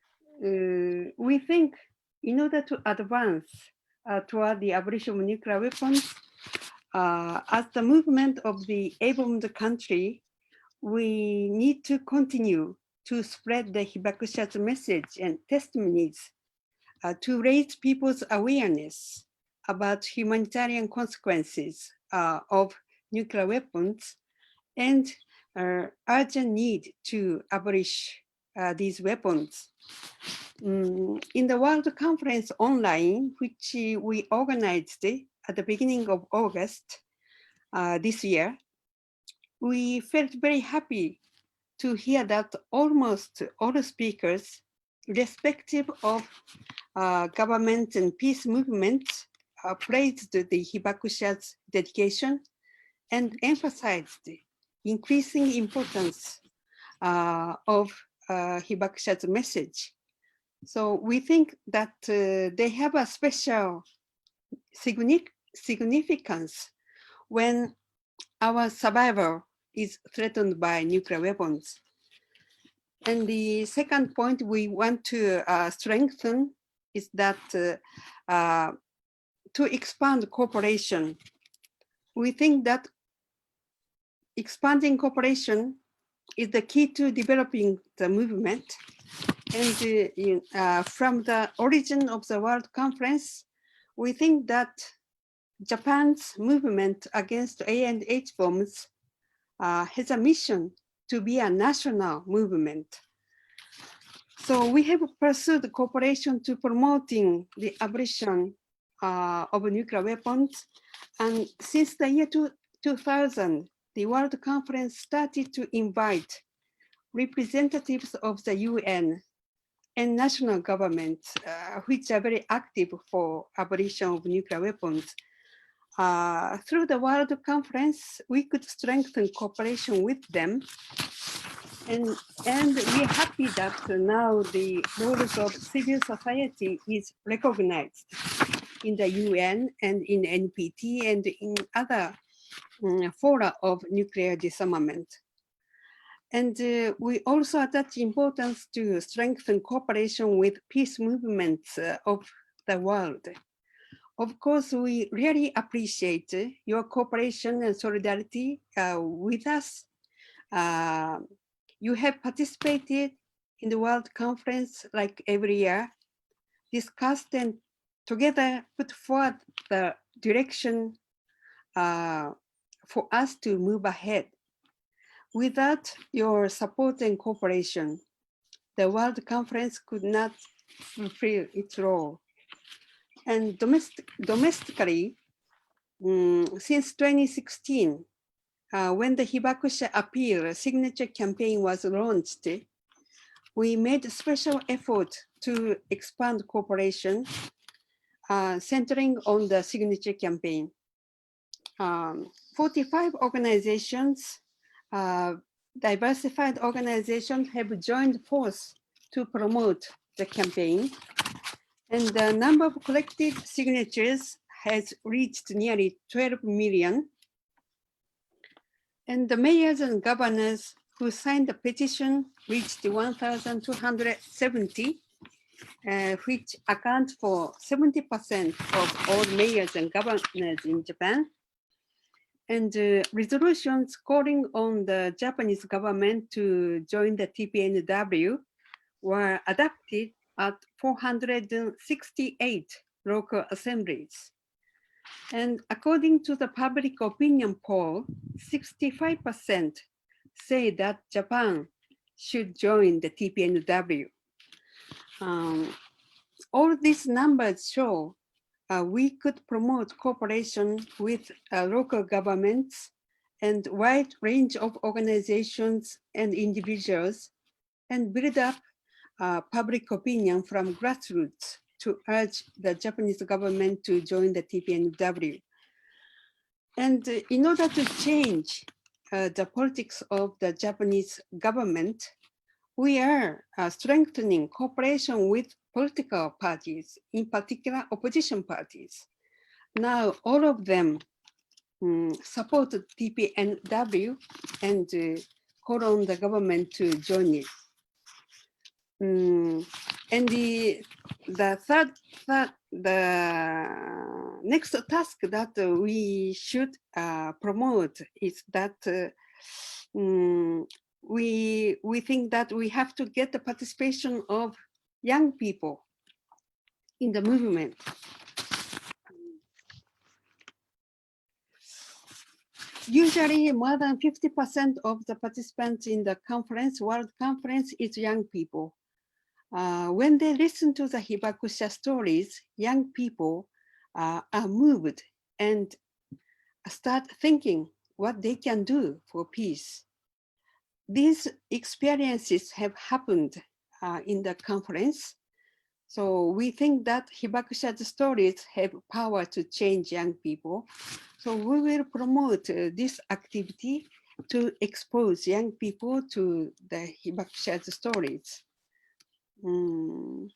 think in order to advance toward the abolition of nuclear weapons, as the movement of the able country, we need to continue to spread the Hibakusha's message and testimonies to raise people's awareness about humanitarian consequences of nuclear weapons and urgent need to abolish these weapons. In the World Conference Online, which we organized at the beginning of August this year, we felt very happy to hear that almost all the speakers, irrespective of government and peace movements, praised the Hibakusha's dedication and emphasized the increasing importance of Hibakusha's message. So we think that they have a special significance when our survival is threatened by nuclear weapons. And the second point we want to strengthen is that to expand cooperation. We think that expanding cooperation is the key to developing the movement. And from the origin of the World Conference, we think that Japan's movement against A and H bombs has a mission to be a national movement. So we have pursued cooperation to promoting the abolition of nuclear weapons. And since the year 2000, the World Conference started to invite representatives of the UN and national governments, which are very active for abolition of nuclear weapons. Through the World Conference, we could strengthen cooperation with them. And we're happy that now the roles of civil society is recognized in the UN and in NPT and in other fora of nuclear disarmament. And we also attach importance to strengthen cooperation with peace movements of the world. Of course, we really appreciate your cooperation and solidarity with us. You have participated in the World Conference like every year, discussed and together put forward the direction for us to move ahead. Without your support and cooperation, the World Conference could not fulfill its role. And domestically, since 2016, when the Hibakusha Appeal signature campaign was launched, we made a special effort to expand cooperation, centering on the signature campaign. 45 organizations, diversified organizations have joined force to promote the campaign. And the number of collected signatures has reached nearly 12 million. And the mayors and governors who signed the petition reached 1,270, which account for 70% of all mayors and governors in Japan. And resolutions calling on the Japanese government to join the TPNW were adopted at 468 local assemblies. And according to the public opinion poll, 65% say that Japan should join the TPNW. All these numbers show we could promote cooperation with local governments and wide range of organizations and individuals and build up public opinion from grassroots to urge the Japanese government to join the TPNW. And in order to change the politics of the Japanese government, we are strengthening cooperation with political parties, in particular opposition parties. Now, all of them support TPNW and call on the government to join it. And the next task that we should promote is that we think that we have to get the participation of young people in the movement. Usually more than 50% of the participants in the conference, World Conference, is young people. When they listen to the Hibakusha stories, young people are moved and start thinking what they can do for peace. These experiences have happened in the conference. So we think that Hibakusha's stories have power to change young people. So we will promote this activity to expose young people to the Hibakusha's stories. You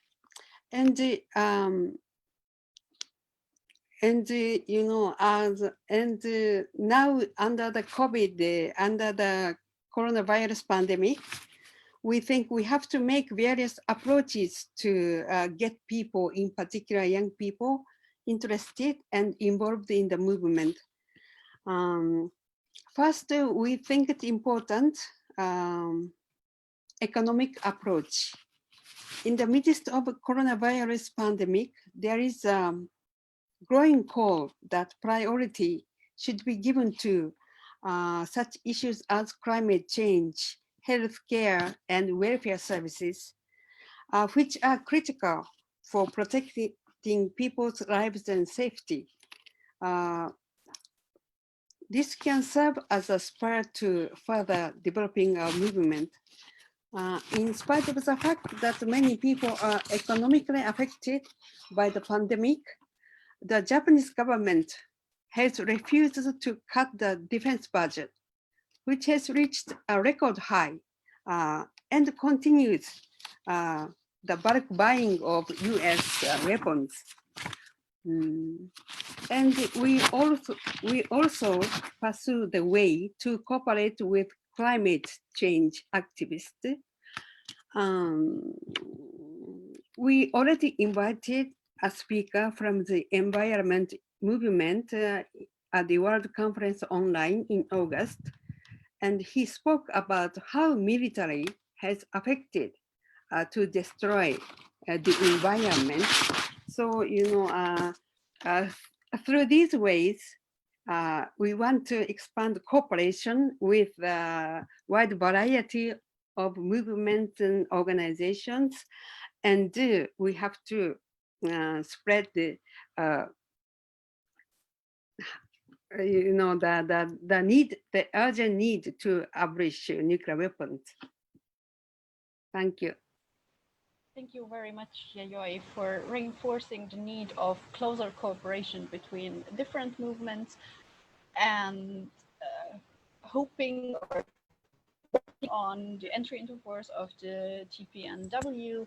know, now under the COVID, under the coronavirus pandemic, we think we have to make various approaches to get people, in particular young people, interested and involved in the movement. First, we think it's important economic approach. In the midst of a coronavirus pandemic, there is a growing call that priority should be given to such issues as climate change, healthcare, and welfare services, which are critical for protecting people's lives and safety. This can serve as a spur to further developing our movement. In spite of the fact that many people are economically affected by the pandemic, the Japanese government has refused to cut the defense budget, which has reached a record high and continues the bulk buying of US weapons. And we also pursue the way to cooperate with climate change activists. We already invited a speaker from the environment movement at the World Conference online in August, and he spoke about how military has affected to destroy the environment. So, through these ways, we want to expand cooperation with a wide variety of movements and organizations, and we have to spread the the urgent need to abolish nuclear weapons. Thank you. Thank you very much, Yayoi, for reinforcing the need of closer cooperation between different movements and hoping or working on the entry into force of the TPNW,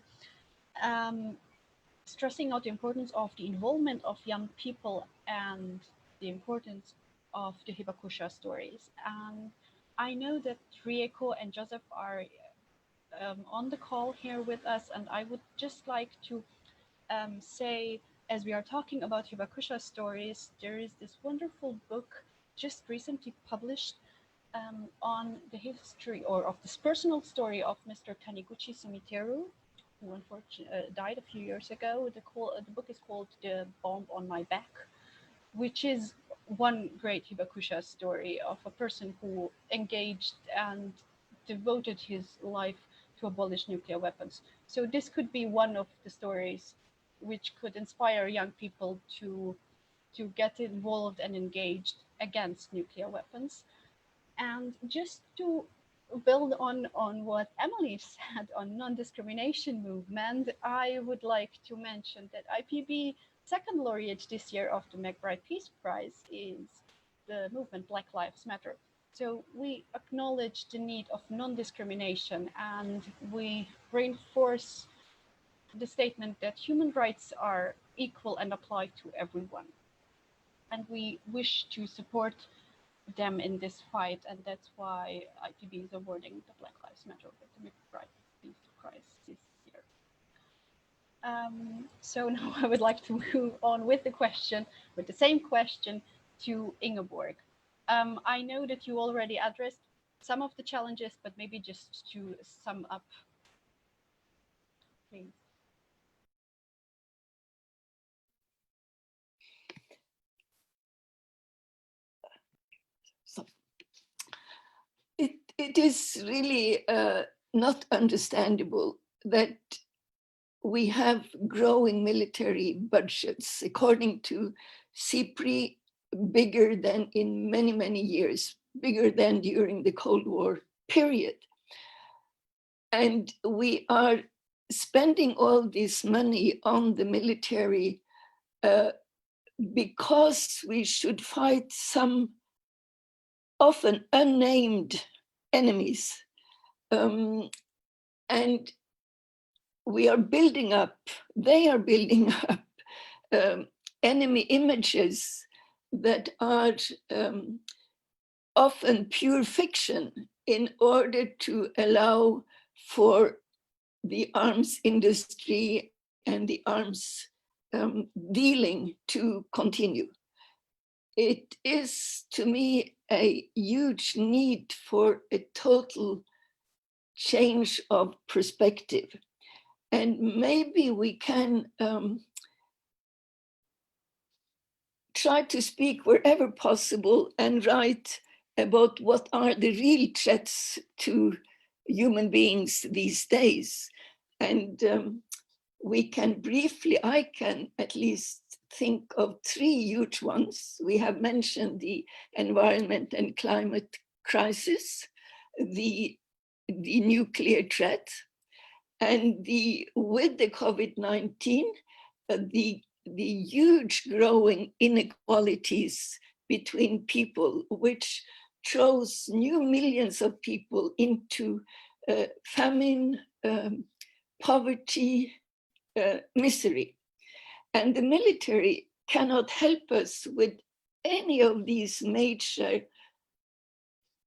stressing out the importance of the involvement of young people and the importance of the Hibakusha stories. And I know that Rieko and Joseph are on the call here with us, and I would just like to say, as we are talking about Hibakusha stories, there is this wonderful book just recently published on the history or of this personal story of Mr. Taniguchi Sumiteru, who unfortunately died a few years ago. The book is called The Bomb on My Back, which is one great Hibakusha story of a person who engaged and devoted his life to abolish nuclear weapons. So this could be one of the stories which could inspire young people to get involved and engaged against nuclear weapons. And just to build on what Emily said on non-discrimination movement, I would like to mention that IPB second laureate this year of the McBride Peace Prize is the movement Black Lives Matter. So we acknowledge the need of non-discrimination, and we reinforce the statement that human rights are equal and apply to everyone. And we wish to support them in this fight, and that's why IPB is awarding the Black Lives Matter with the McBride Peace Prize this year. So now I would like to move on with the same question to Ingeborg. I know that you already addressed some of the challenges, but maybe just to sum up, please. So it is really not understandable that we have growing military budgets, according to CIPRI, bigger than in many, many years, bigger than during the Cold War period. And we are spending all this money on the military because we should fight some often unnamed enemies. And we are building up, they are building up enemy images that are often pure fiction in order to allow for the arms industry and the arms dealing to continue. It is, to me, a huge need for a total change of perspective. And maybe we can try to speak wherever possible and write about what are the real threats to human beings these days. And we can briefly, I can at least think of three huge ones. We have mentioned the environment and climate crisis, the nuclear threat, and with the COVID-19, the huge growing inequalities between people, which throws new millions of people into famine, poverty, misery. And the military cannot help us with any of these major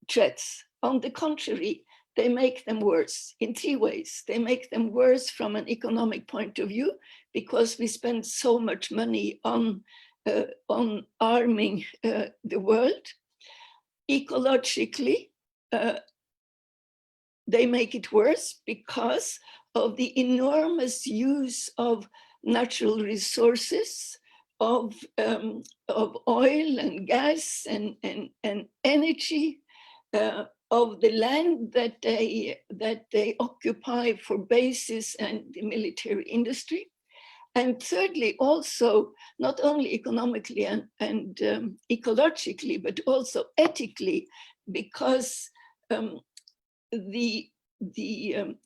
threats. On the contrary, they make them worse in three ways. They make them worse from an economic point of view, because we spend so much money on arming the world. Ecologically, they make it worse because of the enormous use of natural resources, of oil and gas and energy, of the land that they occupy for bases and the military industry. And thirdly, also, not only economically and ecologically, but also ethically, because the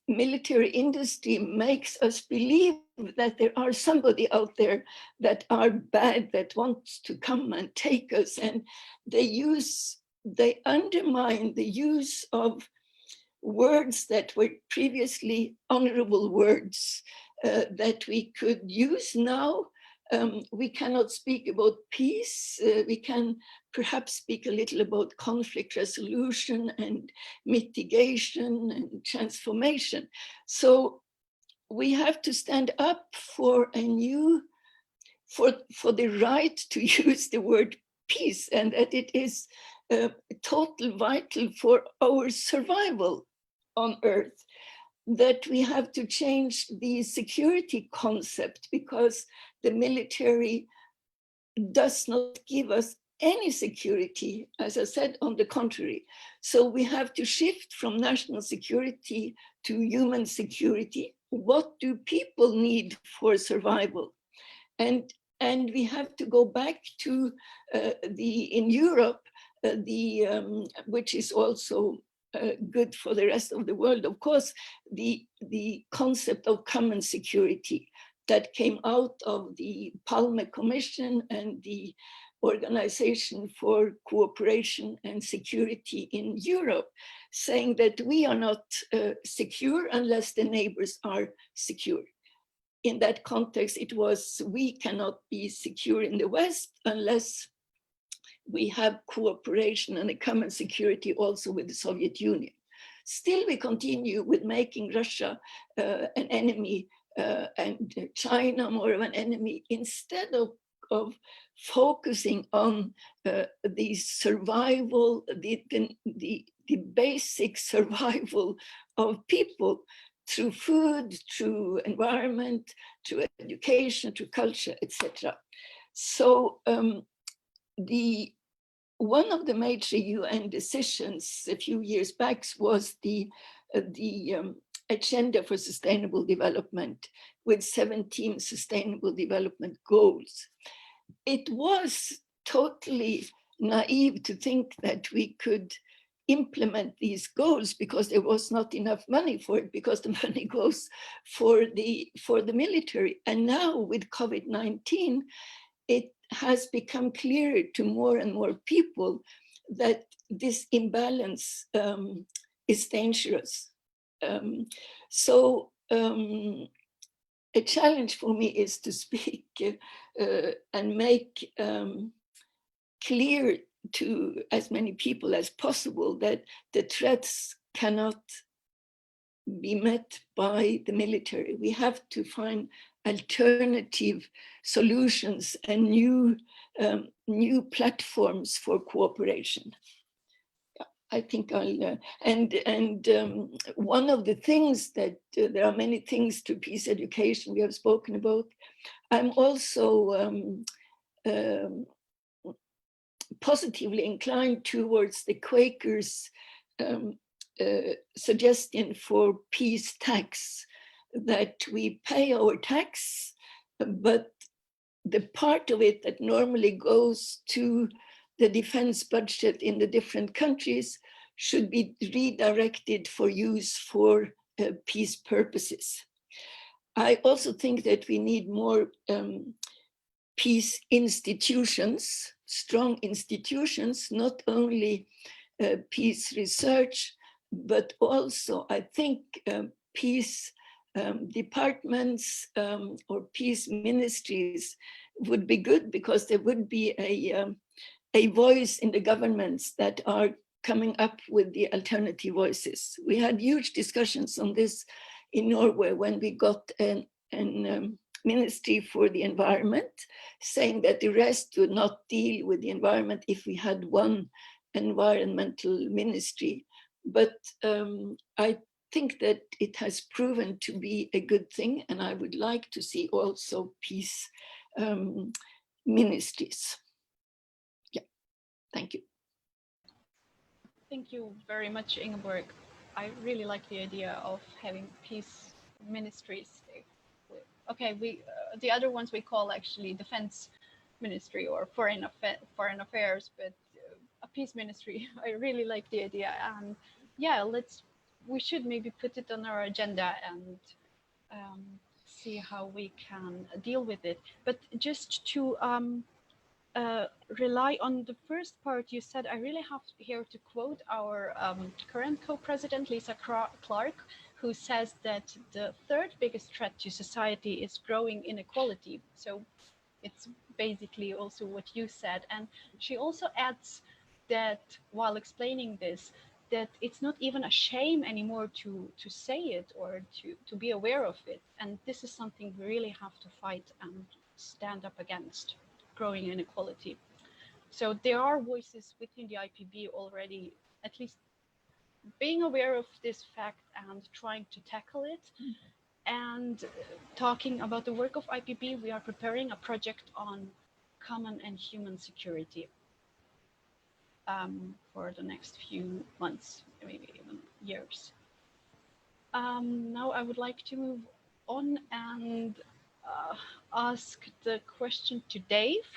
military industry makes us believe that there are somebody out there that are bad, that wants to come and take us. And they undermine the use of words that were previously honorable words that we could use now. We cannot speak about peace. We can perhaps speak a little about conflict resolution and mitigation and transformation. So we have to stand up for for the right to use the word peace, and that it is total vital for our survival on Earth. That we have to change the security concept, because the military does not give us any security, as I said, on the contrary. So we have to shift from national security to human security. What do people need for survival? And we have to go back to in Europe, which is also good for the rest of the world, of course, the concept of common security that came out of the Palme Commission and the Organization for Cooperation and Security in Europe, saying that we are not secure unless the neighbors are secure. In that context, it was, we cannot be secure in the West unless we have cooperation and a common security also with the Soviet Union. Still, we continue with making Russia an enemy and China more of an enemy, instead of focusing on the survival, the basic survival of people through food, through environment, through education, through culture, etc. So one of the major UN decisions a few years back was the Agenda for Sustainable Development with 17 Sustainable Development Goals. It was totally naive to think that we could implement these goals because there was not enough money for it, because the money goes for the military. And now with COVID-19, it has become clearer to more and more people that this imbalance is dangerous. A challenge for me is to speak and make clear to as many people as possible that the threats cannot be met by the military. We have to find alternative solutions and new platforms for cooperation. I think I'll, one of the things that there are many things to peace education we have spoken about. I'm also positively inclined towards the Quakers' suggestion for peace tax, that we pay our tax, but the part of it that normally goes to the defense budget in the different countries should be redirected for use for peace purposes. I also think that we need more peace institutions, strong institutions, not only peace research but also I think peace departments or peace ministries would be good, because there would be a voice in the governments that are coming up with the alternative voices. We had huge discussions on this in Norway when we got an ministry for the environment, saying that the rest would not deal with the environment if we had one environmental ministry. But I think that it has proven to be a good thing, and I would like to see also peace ministries. Yeah, thank you. Thank you very much, Ingeborg. I really like the idea of having peace ministries. Okay, the other ones we call actually defense ministry or foreign affairs, but a peace ministry. I really like the idea, and yeah, we should maybe put it on our agenda and see how we can deal with it. But just to rely on the first part you said, I really have here to quote our current co-president, Lisa Clark, who says that the third biggest threat to society is growing inequality. So it's basically also what you said. And she also adds that while explaining this, that it's not even a shame anymore to say it or to be aware of it. And this is something we really have to fight and stand up against, growing inequality. So there are voices within the IPB already, at least being aware of this fact and trying to tackle it. And talking about the work of IPB, we are preparing a project on common and human security for the next few months, maybe even years. Now I would like to move on and ask the question to Dave,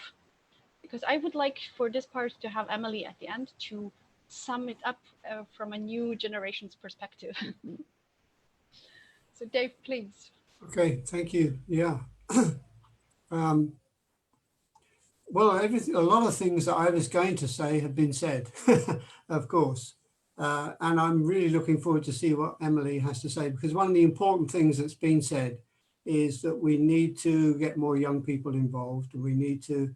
because I would like for this part to have Emily at the end to sum it up from a new generation's perspective. So Dave, please. Okay, thank you. Yeah. Well, a lot of things that I was going to say have been said, of course. And I'm really looking forward to see what Emily has to say, because one of the important things that's been said is that we need to get more young people involved, and we need to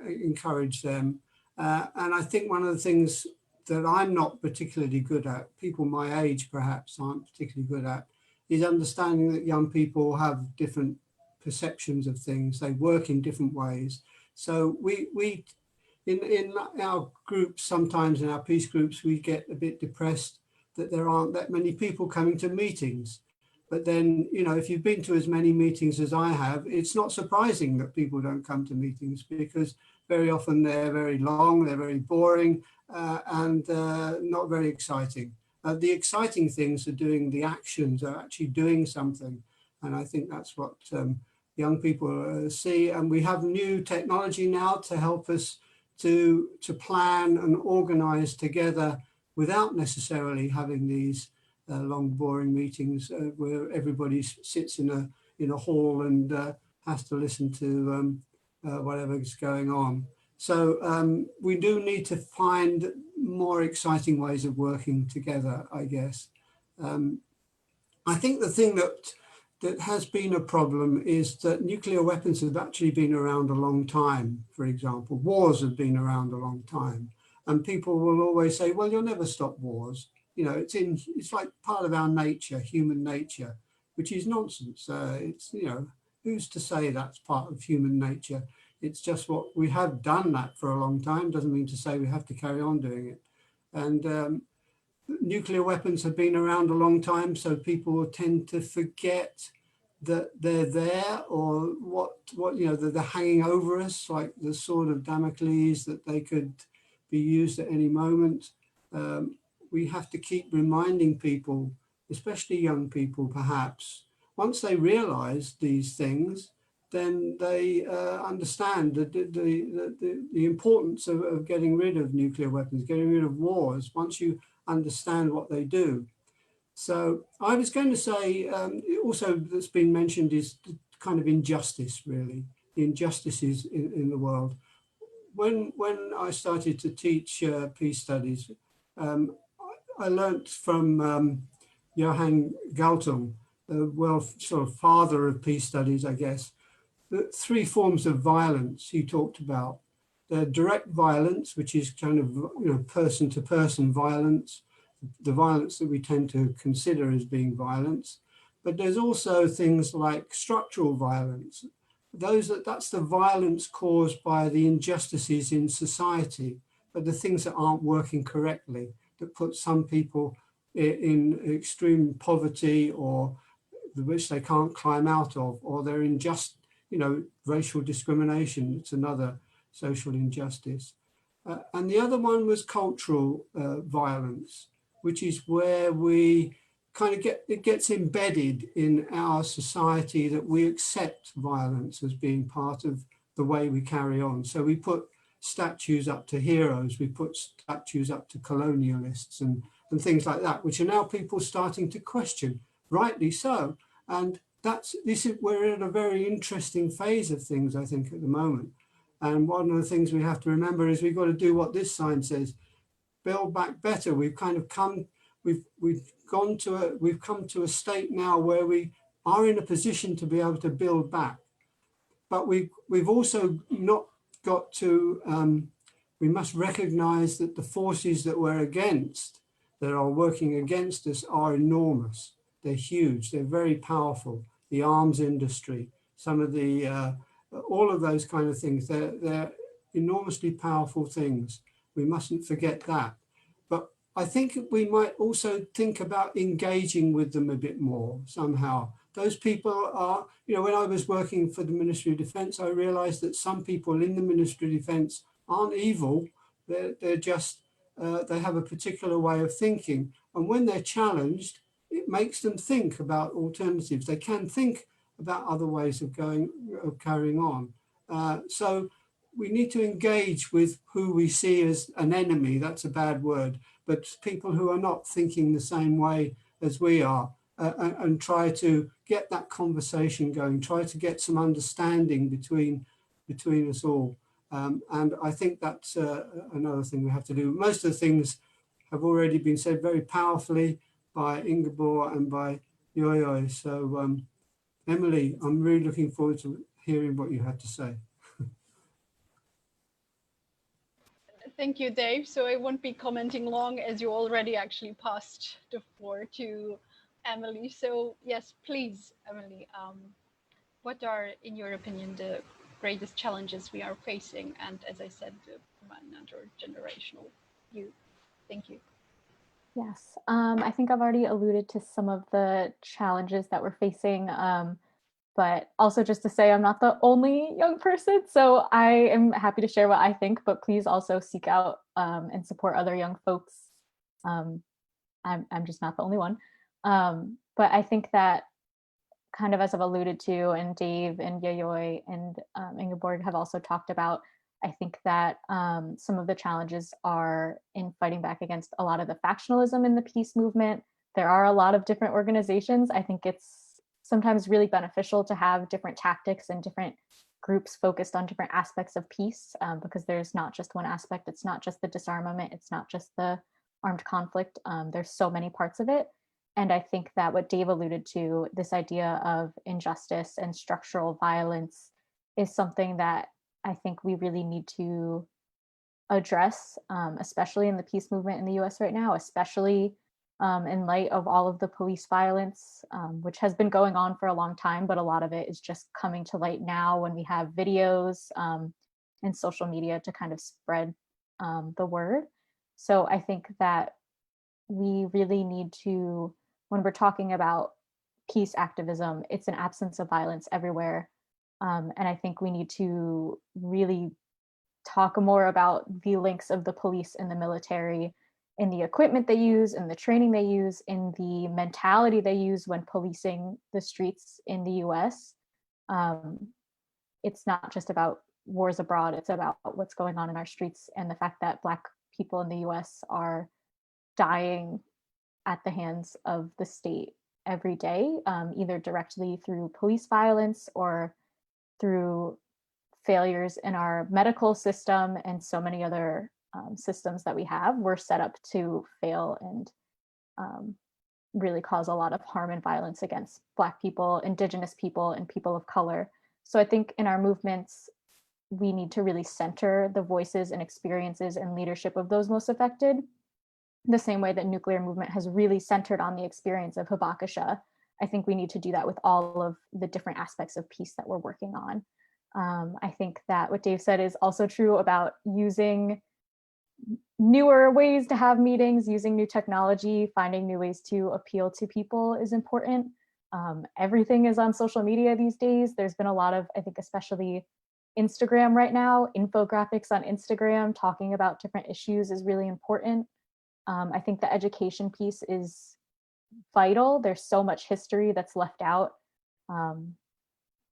encourage them. And I think one of the things that I'm not particularly good at, people my age perhaps aren't particularly good at, is understanding that young people have different perceptions of things. They work in different ways. So we in our groups, sometimes in our peace groups, we get a bit depressed that there aren't that many people coming to meetings. But then, you know, if you've been to as many meetings as I have, it's not surprising that people don't come to meetings, because very often they're very long, they're very boring, and not very exciting. The exciting things are doing the actions, are actually doing something. And I think that's what young people see. And we have new technology now to help us to plan and organize together without necessarily having these long, boring meetings where everybody sits in a hall and has to listen to whatever's going on. So we do need to find more exciting ways of working together, I guess. I think the thing that has been a problem is that nuclear weapons have actually been around a long time. For example, wars have been around a long time, and people will always say, well, you'll never stop wars. You know, it's like part of our nature, human nature, which is nonsense. It's, you know, who's to say that's part of human nature? It's just what we have done that for a long time. Doesn't mean to say we have to carry on doing it. And nuclear weapons have been around a long time, so people tend to forget that they're there, or what you know, that they're hanging over us like the sword of Damocles, that they could be used at any moment. We have to keep reminding people, especially young people perhaps, once they realize these things, then they understand the importance of getting rid of nuclear weapons, getting rid of wars, once you understand what they do. So I was going to say, also that's been mentioned is the kind of injustice, really, the injustices in the world. When I started to teach peace studies, I learnt from Johan Galton, the sort of father of peace studies, I guess, the three forms of violence he talked about. The direct violence, which is kind of person-to-person violence, the violence that we tend to consider as being violence. But there's also things like structural violence. That's the violence caused by the injustices in society, but the things that aren't working correctly, that put some people in extreme poverty or which they can't climb out of, or they're unjust, racial discrimination. It's another social injustice. And the other one was cultural violence, which is where we kind of it gets embedded in our society that we accept violence as being part of the way we carry on. So we put statues up to heroes, we put statues up to colonialists and things like that, which are now people starting to question, rightly so. And we're in a very interesting phase of things, I think, at the moment. And one of the things we have to remember is we've got to do what this sign says: build back better. We've kind of we've come to a state now where we are in a position to be able to build back. But we've also not got to, we must recognize that the forces that we're against, that are working against us, are enormous. They're huge, they're very powerful. The arms industry, some of the, all of those kind of things, they're enormously powerful things. We mustn't forget that. But I think we might also think about engaging with them a bit more somehow. Those people are, when I was working for the Ministry of Defense, I realized that some people in the Ministry of Defense aren't evil. They're just, they have a particular way of thinking. And when they're challenged, it makes them think about alternatives. They can think about other ways of carrying on. So we need to engage with who we see as an enemy. That's a bad word, but people who are not thinking the same way as we are, and try to get that conversation going, try to get some understanding between us all. And I think that's another thing we have to do. Most of the things have already been said very powerfully by Ingeborg and by Yoyo. So Emily, I'm really looking forward to hearing what you have to say. Thank you, Dave. So I won't be commenting long, as you already actually passed the floor to Emily. So yes, please, Emily, what are, in your opinion, the greatest challenges we are facing? And as I said, from an intergenerational view. Thank you. Yes, I think I've already alluded to some of the challenges that we're facing, but also just to say I'm not the only young person, so I am happy to share what I think, but please also seek out and support other young folks. I'm just not the only one. But I think that, kind of as I've alluded to, and Dave and Yayoi and Ingeborg have also talked about, I think that some of the challenges are in fighting back against a lot of the factionalism in the peace movement. There are a lot of different organizations. I think it's sometimes really beneficial to have different tactics and different groups focused on different aspects of peace, because there's not just one aspect. It's not just the disarmament. It's not just the armed conflict. There's so many parts of it. And I think that what Dave alluded to, this idea of injustice and structural violence, is something that I think we really need to address, especially in the peace movement in the US right now, especially in light of all of the police violence, which has been going on for a long time, but a lot of it is just coming to light now when we have videos and social media to kind of spread the word. So I think that we really need to, when we're talking about peace activism, it's an absence of violence everywhere. And I think we need to really talk more about the links of the police and the military, in the equipment they use, in the training they use, in the mentality they use when policing the streets in the US. It's not just about wars abroad, it's about what's going on in our streets, and the fact that Black people in the US are dying at the hands of the state every day, either directly through police violence or through failures in our medical system and so many other systems that we have. We're set up to fail and really cause a lot of harm and violence against Black people, Indigenous people, and people of color. So I think in our movements, we need to really center the voices and experiences and leadership of those most affected, the same way that nuclear movement has really centered on the experience of Hibakusha. I think we need to do that with all of the different aspects of peace that we're working on. I think that what Dave said is also true about using newer ways to have meetings, using new technology, finding new ways to appeal to people is important. Everything is on social media these days. There's been a lot of, I think, especially Instagram right now, infographics on Instagram talking about different issues is really important. I think the education piece is vital. There's so much history that's left out,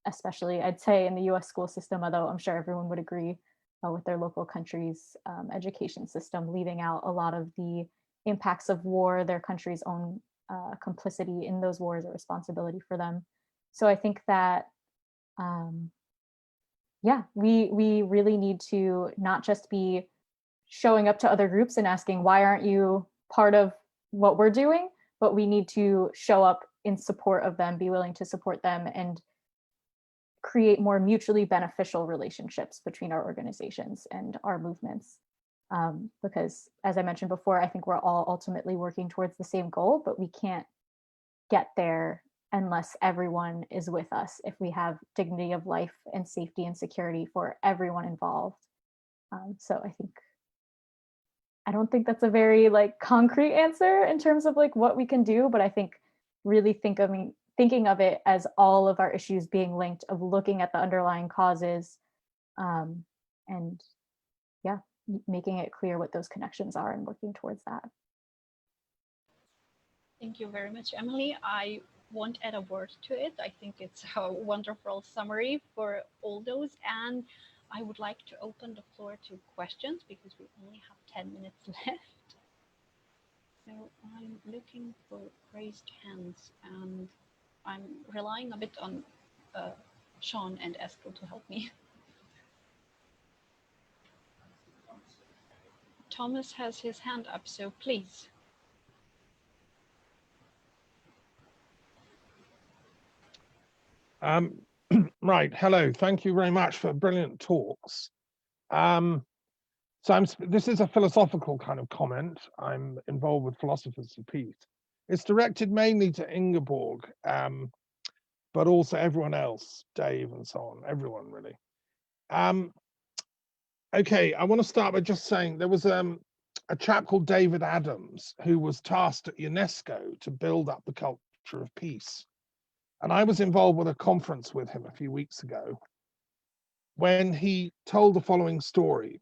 especially I'd say in the US school system, although I'm sure everyone would agree with their local country's education system, leaving out a lot of the impacts of war, their country's own complicity in those wars or responsibility for them. So I think that, yeah, we really need to not just be showing up to other groups and asking, why aren't you part of what we're doing? But we need to show up in support of them, be willing to support them, and create more mutually beneficial relationships between our organizations and our movements. Because as I mentioned before, I think we're all ultimately working towards the same goal, but we can't get there unless everyone is with us, if we have dignity of life and safety and security for everyone involved. So I don't think that's a very like concrete answer in terms of like what we can do, but I think really thinking of it as all of our issues being linked, of looking at the underlying causes, and yeah, making it clear what those connections are and working towards that. Thank you very much, Emily. I won't add a word to it. I think it's a wonderful summary for all those. And I would like to open the floor to questions because we only have 10 minutes left. So I'm looking for raised hands, and I'm relying a bit on Sean and Eskil to help me. Thomas has his hand up, so please. Right, hello, thank you very much for brilliant talks. This is a philosophical kind of comment. I'm involved with Philosophers of Peace. It's directed mainly to Ingeborg, but also everyone else, Dave and so on, everyone really. Okay, I want to start by just saying there was a chap called David Adams who was tasked at UNESCO to build up the culture of peace. And I was involved with a conference with him a few weeks ago when he told the following story.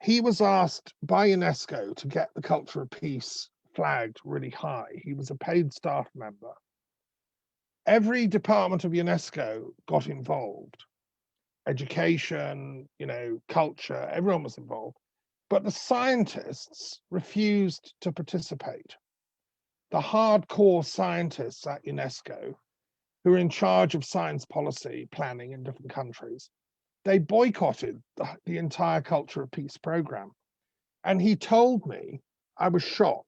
He was asked by UNESCO to get the culture of peace flagged really high. He was a paid staff member. Every department of UNESCO got involved. Education, culture, everyone was involved. But the scientists refused to participate. The hardcore scientists at UNESCO, who are in charge of science policy planning in different countries, they boycotted the entire Culture of Peace program. And he told me, I was shocked.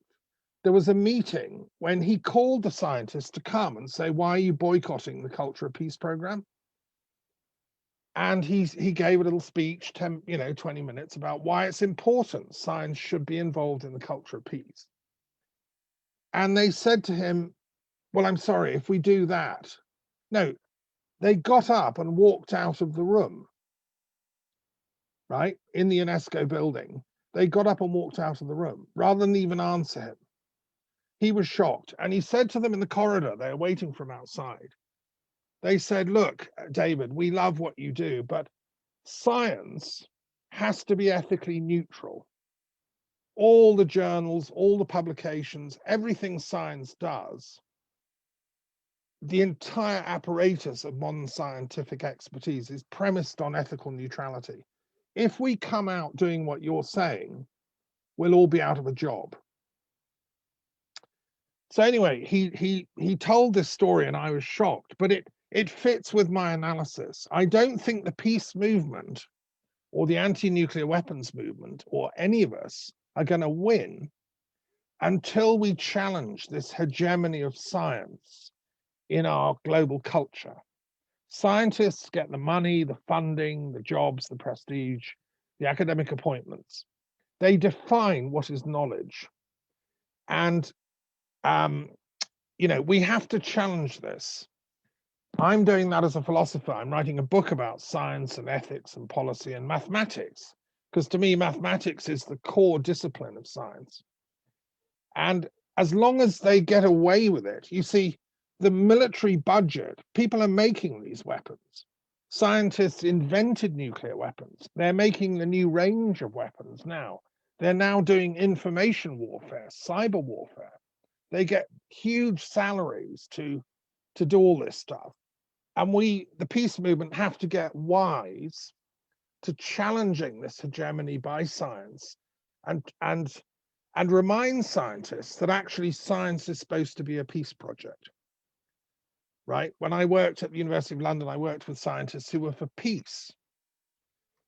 There was a meeting when he called the scientists to come and say, why are you boycotting the Culture of Peace program? And he gave a little speech, 20 minutes, about why it's important science should be involved in the culture of peace. And they said to him, well, I'm sorry, if we do that. No, they got up and walked out of the room, right, in the UNESCO building. They got up and walked out of the room rather than even answer him. He was shocked. And he said to them in the corridor, they were waiting for him outside. They said, look, David, we love what you do, but science has to be ethically neutral. All the journals, all the publications, everything science does, the entire apparatus of modern scientific expertise is premised on ethical neutrality. If we come out doing what you're saying, we'll all be out of a job. So anyway, he told this story and I was shocked, but it fits with my analysis. I don't think the peace movement or the anti-nuclear weapons movement or any of us are going to win until we challenge this hegemony of science in our global culture. Scientists get the money, the funding, the jobs, the prestige, the academic appointments. They define what is knowledge. And, we have to challenge this. I'm doing that as a philosopher. I'm writing a book about science and ethics and policy and mathematics, because to me, mathematics is the core discipline of science. And as long as they get away with it, you see, the military budget, people are making these weapons. Scientists invented nuclear weapons. They're making the new range of weapons now. They're now doing information warfare, cyber warfare. They get huge salaries to do all this stuff. And we, the peace movement, have to get wise to challenging this hegemony by science and remind scientists that actually science is supposed to be a peace project. Right? When I worked at the University of London, I worked with scientists who were for peace.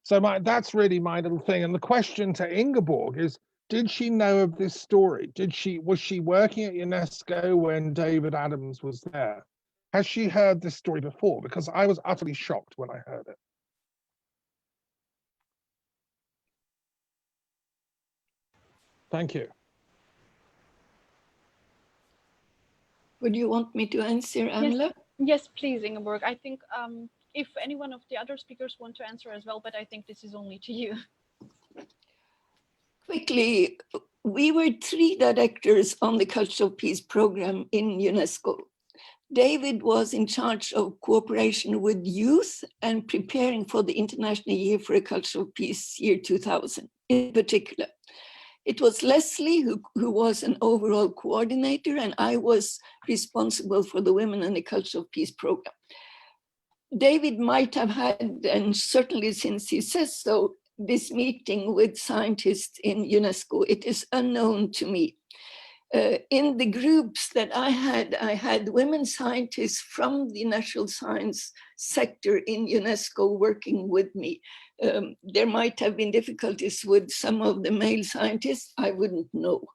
So that's really my little thing. And the question to Ingeborg is, did she know of this story? Was she working at UNESCO when David Adams was there? Has she heard this story before? Because I was utterly shocked when I heard it. Thank you. Would you want me to answer, Angela? Yes, please, Ingeborg. I think if any one of the other speakers want to answer as well, but I think this is only to you. Quickly, we were 3 directors on the Cultural Peace program in UNESCO. David was in charge of cooperation with youth and preparing for the International Year for a Cultural Peace, year 2000 in particular. It was Leslie who was an overall coordinator, and I was responsible for the Women and the Cultural Peace program. David might have had, and certainly since he says so, this meeting with scientists in UNESCO. It is unknown to me. In the groups that I had women scientists from the natural science sector in UNESCO working with me. There might have been difficulties with some of the male scientists, I wouldn't know.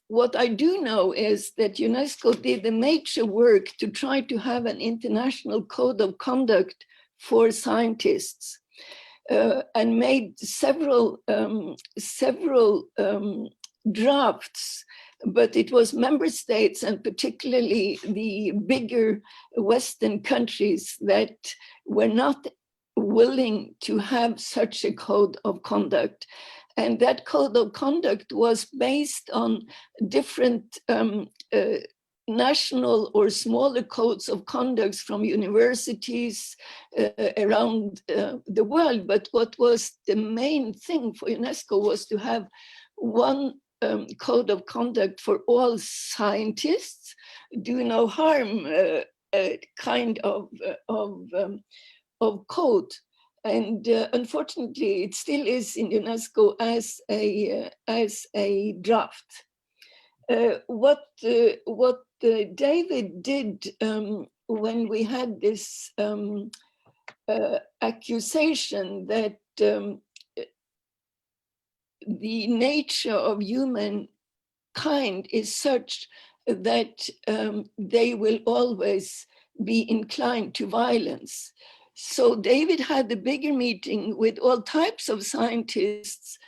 What I do know is that UNESCO did a major work to try to have an international code of conduct for scientists and made several drafts, but it was member states and particularly the bigger Western countries that were not willing to have such a code of conduct. And that code of conduct was based on different national or smaller codes of conduct from universities around the world. But what was the main thing for UNESCO was to have one code of conduct for all scientists, do no harm kind of code. And unfortunately, it still is in UNESCO as a draft. What David did when we had this accusation that the nature of humankind is such that they will always be inclined to violence. So David had a bigger meeting with all types of scientists,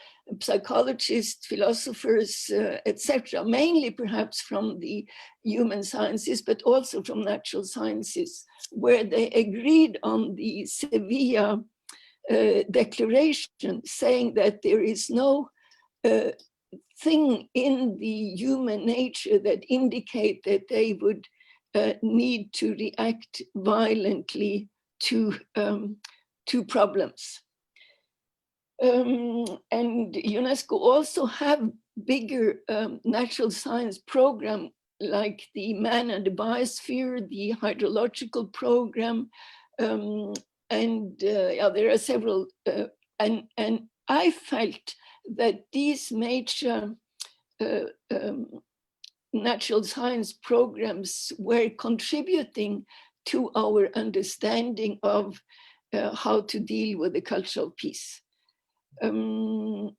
psychologists, philosophers, etc., mainly perhaps from the human sciences, but also from natural sciences, where they agreed on the Sevilla declaration, saying that there is no thing in the human nature that indicate that they would need to react violently to problems. And UNESCO also have bigger natural science program like the Man and the Biosphere, the hydrological program, and there are several. And I felt that these major natural science programs were contributing to our understanding of how to deal with the culture of peace. On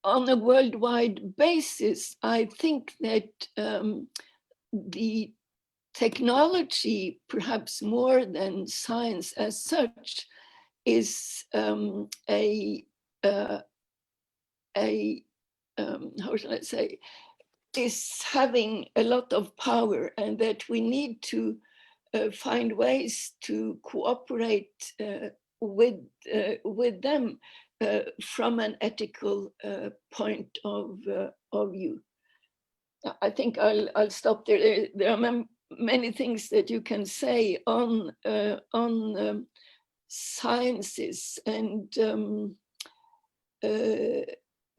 on a worldwide basis, I think that the technology, perhaps more than science as such, is how shall I say, is having a lot of power, and that we need to find ways to cooperate with them from an ethical point of view. I think I'll stop there. There are many things that you can say on sciences, and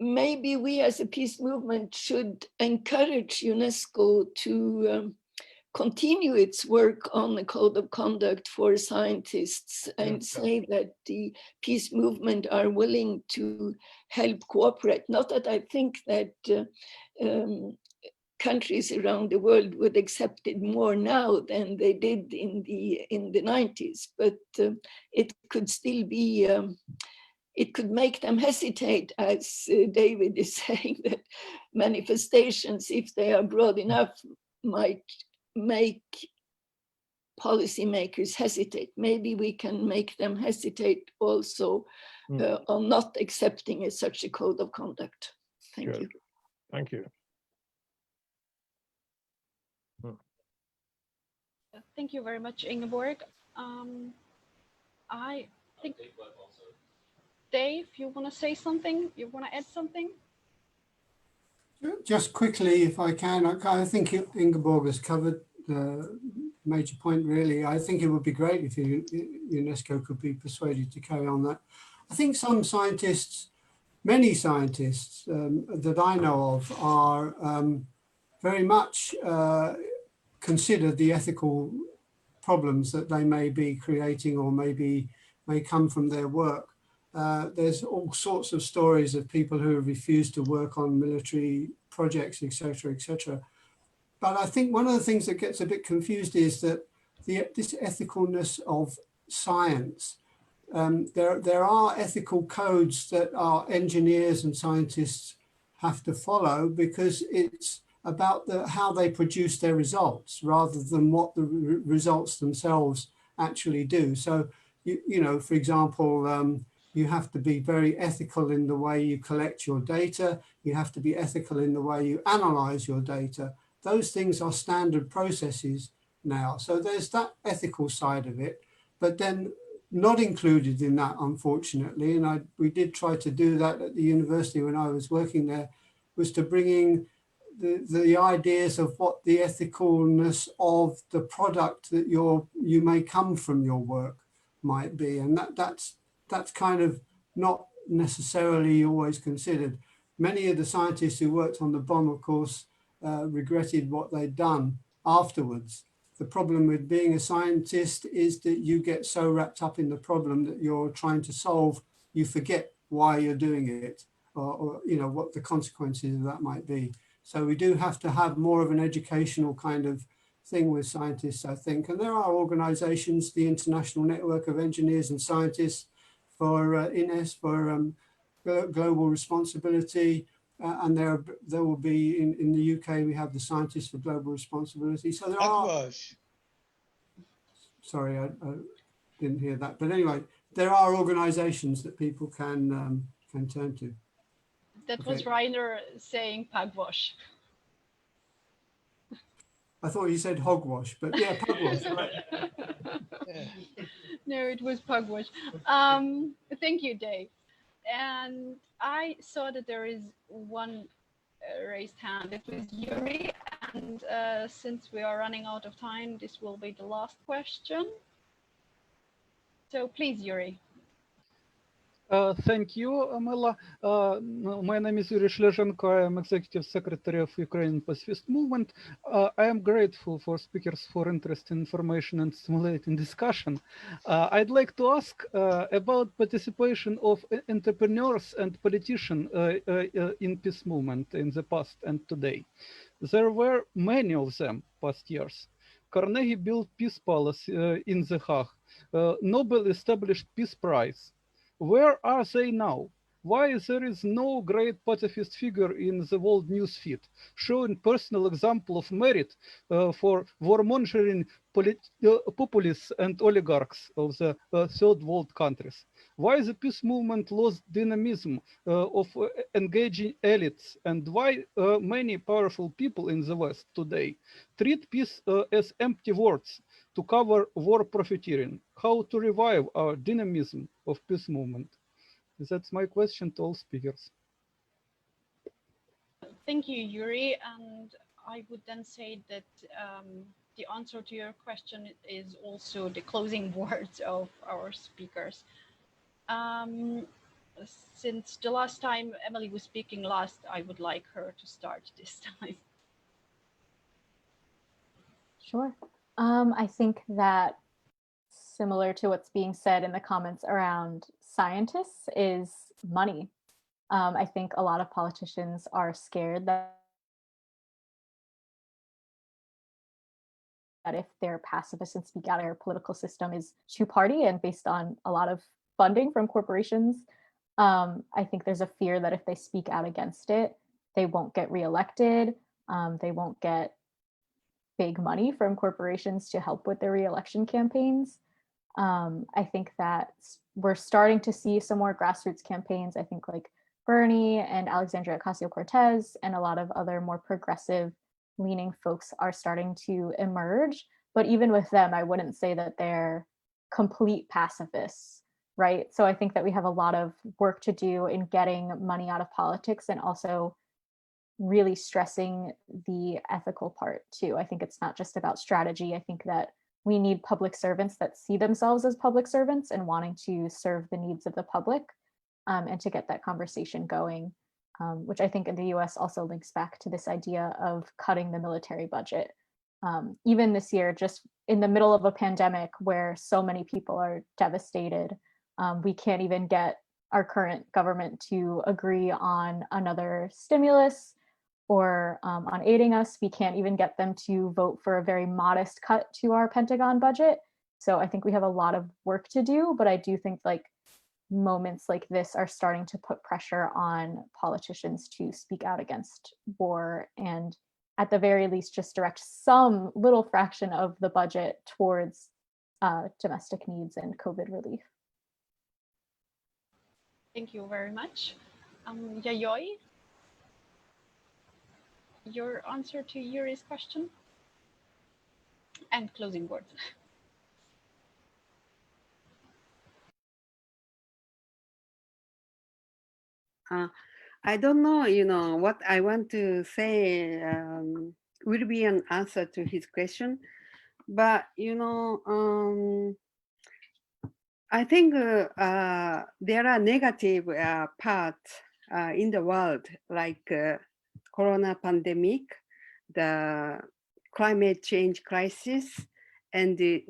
maybe we as a peace movement should encourage UNESCO to continue its work on the code of conduct for scientists, and say that the peace movement are willing to help cooperate. Not that I think that countries around the world would accept it more now than they did in the 90s, but it could still be, it could make them hesitate, as David is saying, that manifestations, if they are broad enough, might make policymakers hesitate. Maybe we can make them hesitate also on not accepting such a code of conduct. Thank you. Thank you. Thank you very much, Ingeborg. I think, Dave, you want to say something? You want to add something? Just quickly, if I can, I think Ingeborg has covered the major point, really. I think it would be great if UNESCO could be persuaded to carry on that. I think some scientists, many scientists that I know of are very much consider the ethical problems that they may be creating or may come from their work. There's all sorts of stories of people who have refused to work on military projects, etc., etc. But I think one of the things that gets a bit confused is that this ethicalness of science, there are ethical codes that our engineers and scientists have to follow, because it's about how they produce their results rather than what the results themselves actually do. So, you know, for example, you have to be very ethical in the way you collect your data. You have to be ethical in the way you analyze your data. Those things are standard processes now. So there's that ethical side of it, but then not included in that, unfortunately, and we did try to do that at the university when I was working there, was to bring in the ideas of what the ethicalness of the product that you may come from your work might be, and that's kind of not necessarily always considered. Many of the scientists who worked on the bomb, of course, regretted what they'd done afterwards. The problem with being a scientist is that you get so wrapped up in the problem that you're trying to solve, you forget why you're doing it, or you know, what the consequences of that might be. So we do have to have more of an educational kind of thing with scientists, I think. And there are organizations, the International Network of Engineers and Scientists for INES, for global responsibility, and there will be in the UK, we have the Scientists for Global Responsibility. So there are, sorry, I didn't hear that, but anyway, there are organizations that people can turn to. That was Reiner saying pugwash. I thought you said hogwash, but yeah, pugwash. Right. No, it was pugwash. Thank you, Dave. And I saw that there is one raised hand. It was Yuri, and since we are running out of time, this will be the last question. So please, Yuri. Thank you, Amela. My name is Yuri Shlezhenko. I am Executive Secretary of Ukrainian Pacifist Movement. I am grateful for speakers for interesting information and stimulating discussion. I'd like to ask about participation of entrepreneurs and politicians in peace movement in the past and today. There were many of them past years. Carnegie built Peace Palace in The Hague. Nobel established Peace Prize. Where are they now? why there is no great pacifist figure in the world newsfeed, showing personal example of merit for warmongering populists and oligarchs of the third world countries? Why the peace movement lost dynamism of engaging elites, and why many powerful people in the West today treat peace as empty words to cover war profiteering? How to revive our dynamism of peace movement? That's my question to all speakers. Thank you, Yuri. And I would then say that the answer to your question is also the closing words of our speakers. Since the last time Emily was speaking last, I would like her to start this time. Sure. I think that similar to what's being said in the comments around scientists is money. I think a lot of politicians are scared that if they're pacifists and speak out, our political system is two-party and based on a lot of funding from corporations. I think there's a fear that if they speak out against it, they won't get reelected. They won't get big money from corporations to help with their reelection campaigns. I think that we're starting to see some more grassroots campaigns. I think like Bernie and Alexandria Ocasio-Cortez and a lot of other more progressive leaning folks are starting to emerge. But even with them, I wouldn't say that they're complete pacifists, right? So I think that we have a lot of work to do in getting money out of politics and also really stressing the ethical part too. I think it's not just about strategy. I think that we need public servants that see themselves as public servants and wanting to serve the needs of the public, and to get that conversation going, which I think in the US also links back to this idea of cutting the military budget. Even this year, just in the middle of a pandemic where so many people are devastated, we can't even get our current government to agree on another stimulus or on aiding us. We can't even get them to vote for a very modest cut to our Pentagon budget. So I think we have a lot of work to do, but I do think like moments like this are starting to put pressure on politicians to speak out against war and at the very least just direct some little fraction of the budget towards domestic needs and COVID relief. Thank you very much. Yayoi, your answer to Yuri's question and closing words. I don't know, what I want to say will be an answer to his question, but, I think there are negative parts in the world, like corona pandemic, the climate change crisis, and the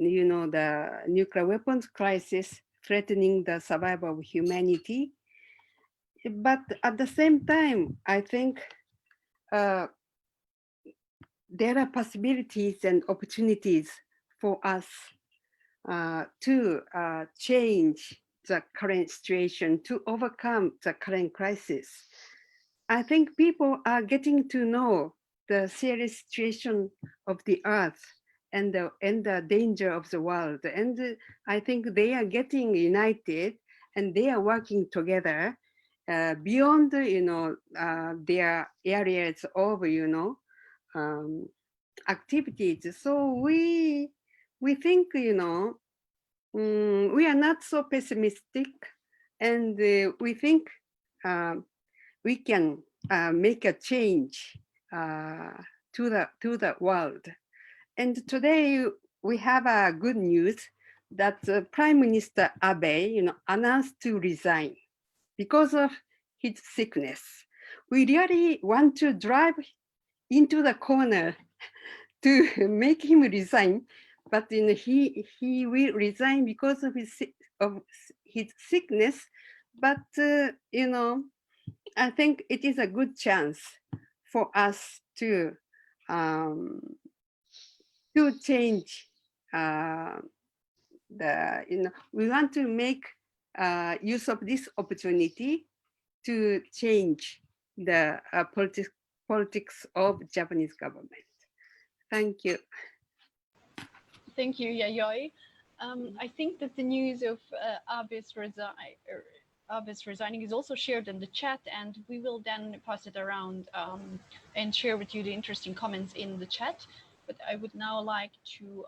nuclear weapons crisis threatening the survival of humanity. But at the same time, I think there are possibilities and opportunities for us to change the current situation, to overcome the current crisis. I think people are getting to know the serious situation of the earth and the danger of the world. And I think they are getting united and they are working together beyond, their areas of, activities. So we think, we are not so pessimistic, and we think we can make a change to the world. And today we have a good news that Prime Minister Abe, announced to resign because of his sickness. We really want to drive into the corner to make him resign, but he will resign because of his sickness. But I think it is a good chance for us to change we want to make use of this opportunity to change the politics of Japanese government. Thank you. Thank you, Yayoi. I think that the news of Abe's resigning is also shared in the chat, and we will then pass it around and share with you the interesting comments in the chat. But I would now like to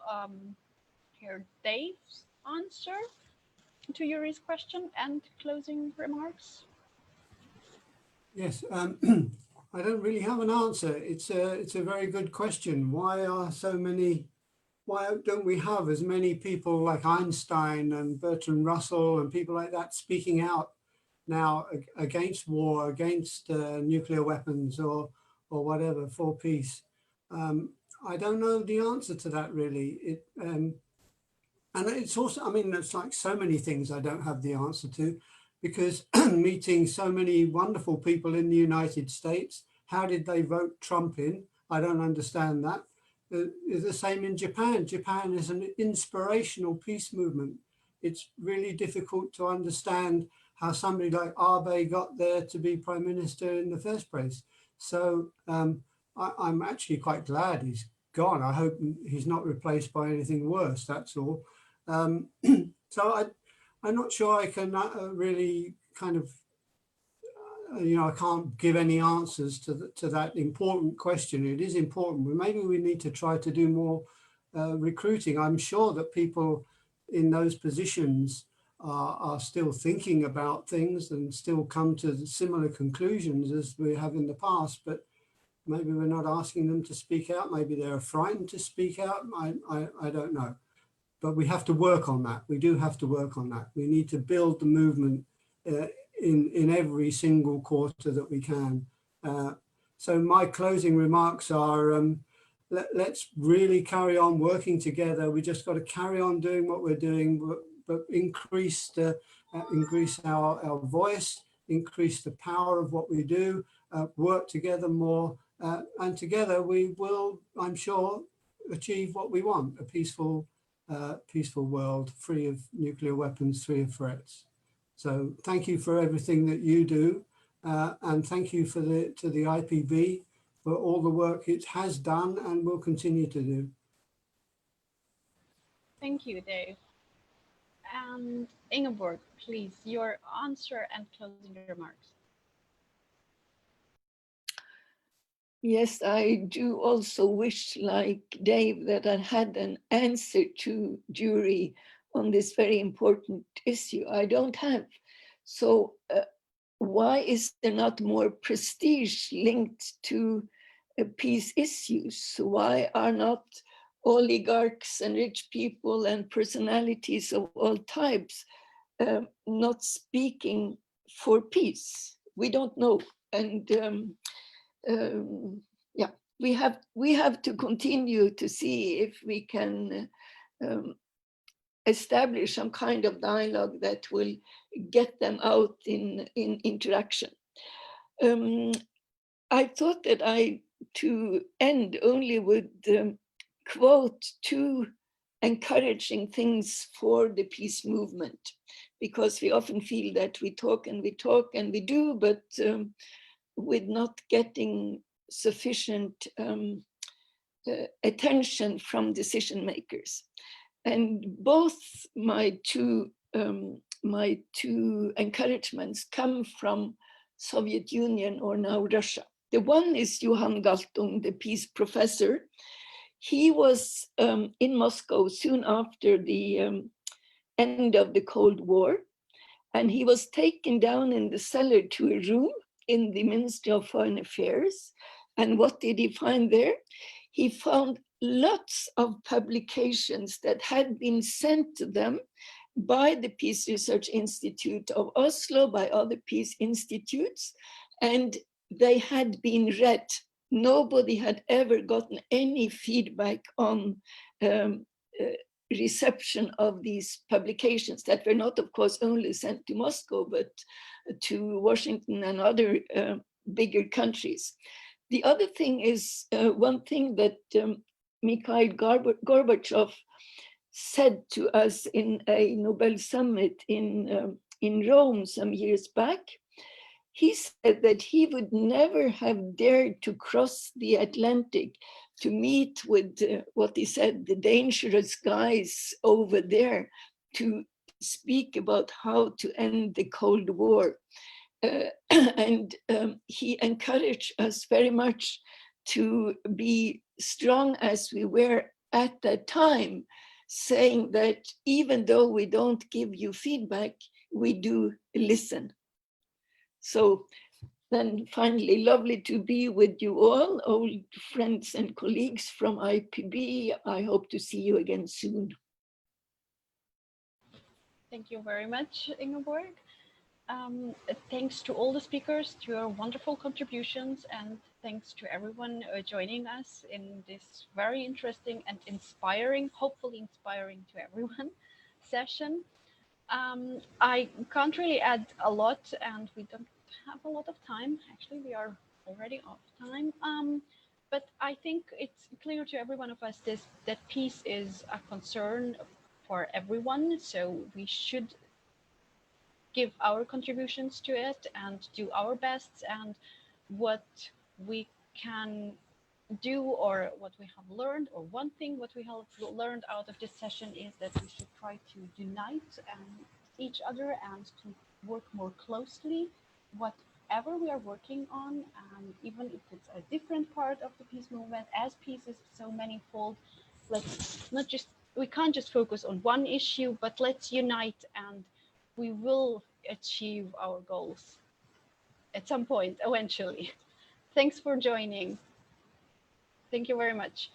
hear Dave's answer to Yuri's question and closing remarks. Yes, I don't really have an answer. It's a very good question. Why don't we have as many people like Einstein and Bertrand Russell and people like that speaking out now against war, against nuclear weapons or whatever, for peace? I don't know the answer to that really. And it's also, I mean, it's like so many things I don't have the answer to, because meeting so many wonderful people in the United States, how did they vote Trump in? I don't understand that. It's the same in Japan. Japan is an inspirational peace movement. It's really difficult to understand how somebody like Abe got there to be prime minister in the first place. So I'm actually quite glad he's gone. I hope he's not replaced by anything worse, that's all. So I'm not sure I can really kind of, I can't give any answers to that important question. It is important, but maybe we need to try to do more recruiting. I'm sure that people in those positions are still thinking about things and still come to similar conclusions as we have in the past, but maybe we're not asking them to speak out. Maybe they're frightened to speak out. I don't know. But we have to work on that. We do have to work on that. We need to build the movement in every single quarter that we can. So my closing remarks are, let's really carry on working together. We just got to carry on doing what we're doing, but increase our voice, increase the power of what we do, work together more, and together we will, I'm sure, achieve what we want, a peaceful world, free of nuclear weapons, free of threats. So thank you for everything that you do, and thank you to the IPB for all the work it has done and will continue to do. Thank you, Dave. And Ingeborg, please, your answer and closing remarks. Yes, I do also wish, like Dave, that I had an answer to Yuri on this very important issue. I don't have. So why is there not more prestige linked to peace issues? Why are not oligarchs and rich people and personalities of all types not speaking for peace? We don't know. And yeah, we have to continue to see if we can establish some kind of dialogue that will get them out in interaction. I thought that to end only would quote two encouraging things for the peace movement, because we often feel that we talk and we talk and we do, but with not getting sufficient attention from decision makers. And both my two encouragements come from Soviet Union, or now Russia. The one is Johan Galton, the peace professor. He was in Moscow soon after the end of the Cold War, and he was taken down in the cellar to a room in the Ministry of Foreign Affairs. And what did he find there? He found lots of publications that had been sent to them by the Peace Research Institute of Oslo, by other peace institutes, and they had been read. Nobody had ever gotten any feedback on reception of these publications that were not, of course, only sent to Moscow, but to Washington and other bigger countries. The other thing is one thing that Mikhail Gorbachev said to us in a Nobel summit in Rome some years back. he said that he would never have dared to cross the Atlantic to meet with what he said, the dangerous guys over there, to speak about how to end the Cold War. And he encouraged us very much to be strong as we were at that time, saying that even though we don't give you feedback, we do listen. So then finally, lovely to be with you all, old friends and colleagues from IPB. I hope to see you again soon. Thank you very much, Ingeborg. Thanks to all the speakers, to your wonderful contributions, and thanks to everyone joining us in this very interesting and inspiring, hopefully inspiring to everyone, session. I can't really add a lot, and we don't have a lot of time. Actually, we are already off time. But I think it's clear to every one of us that peace is a concern for everyone. So we should give our contributions to it and do our best. And what we can do, or what we have learned, or one thing what we have learned out of this session is that we should try to unite each other and to work more closely, whatever we are working on, even if it's a different part of the peace movement, as peace is so manifold. Let's not just, we can't just focus on one issue, but let's unite and we will achieve our goals at some point eventually. Thanks for joining. Thank you very much.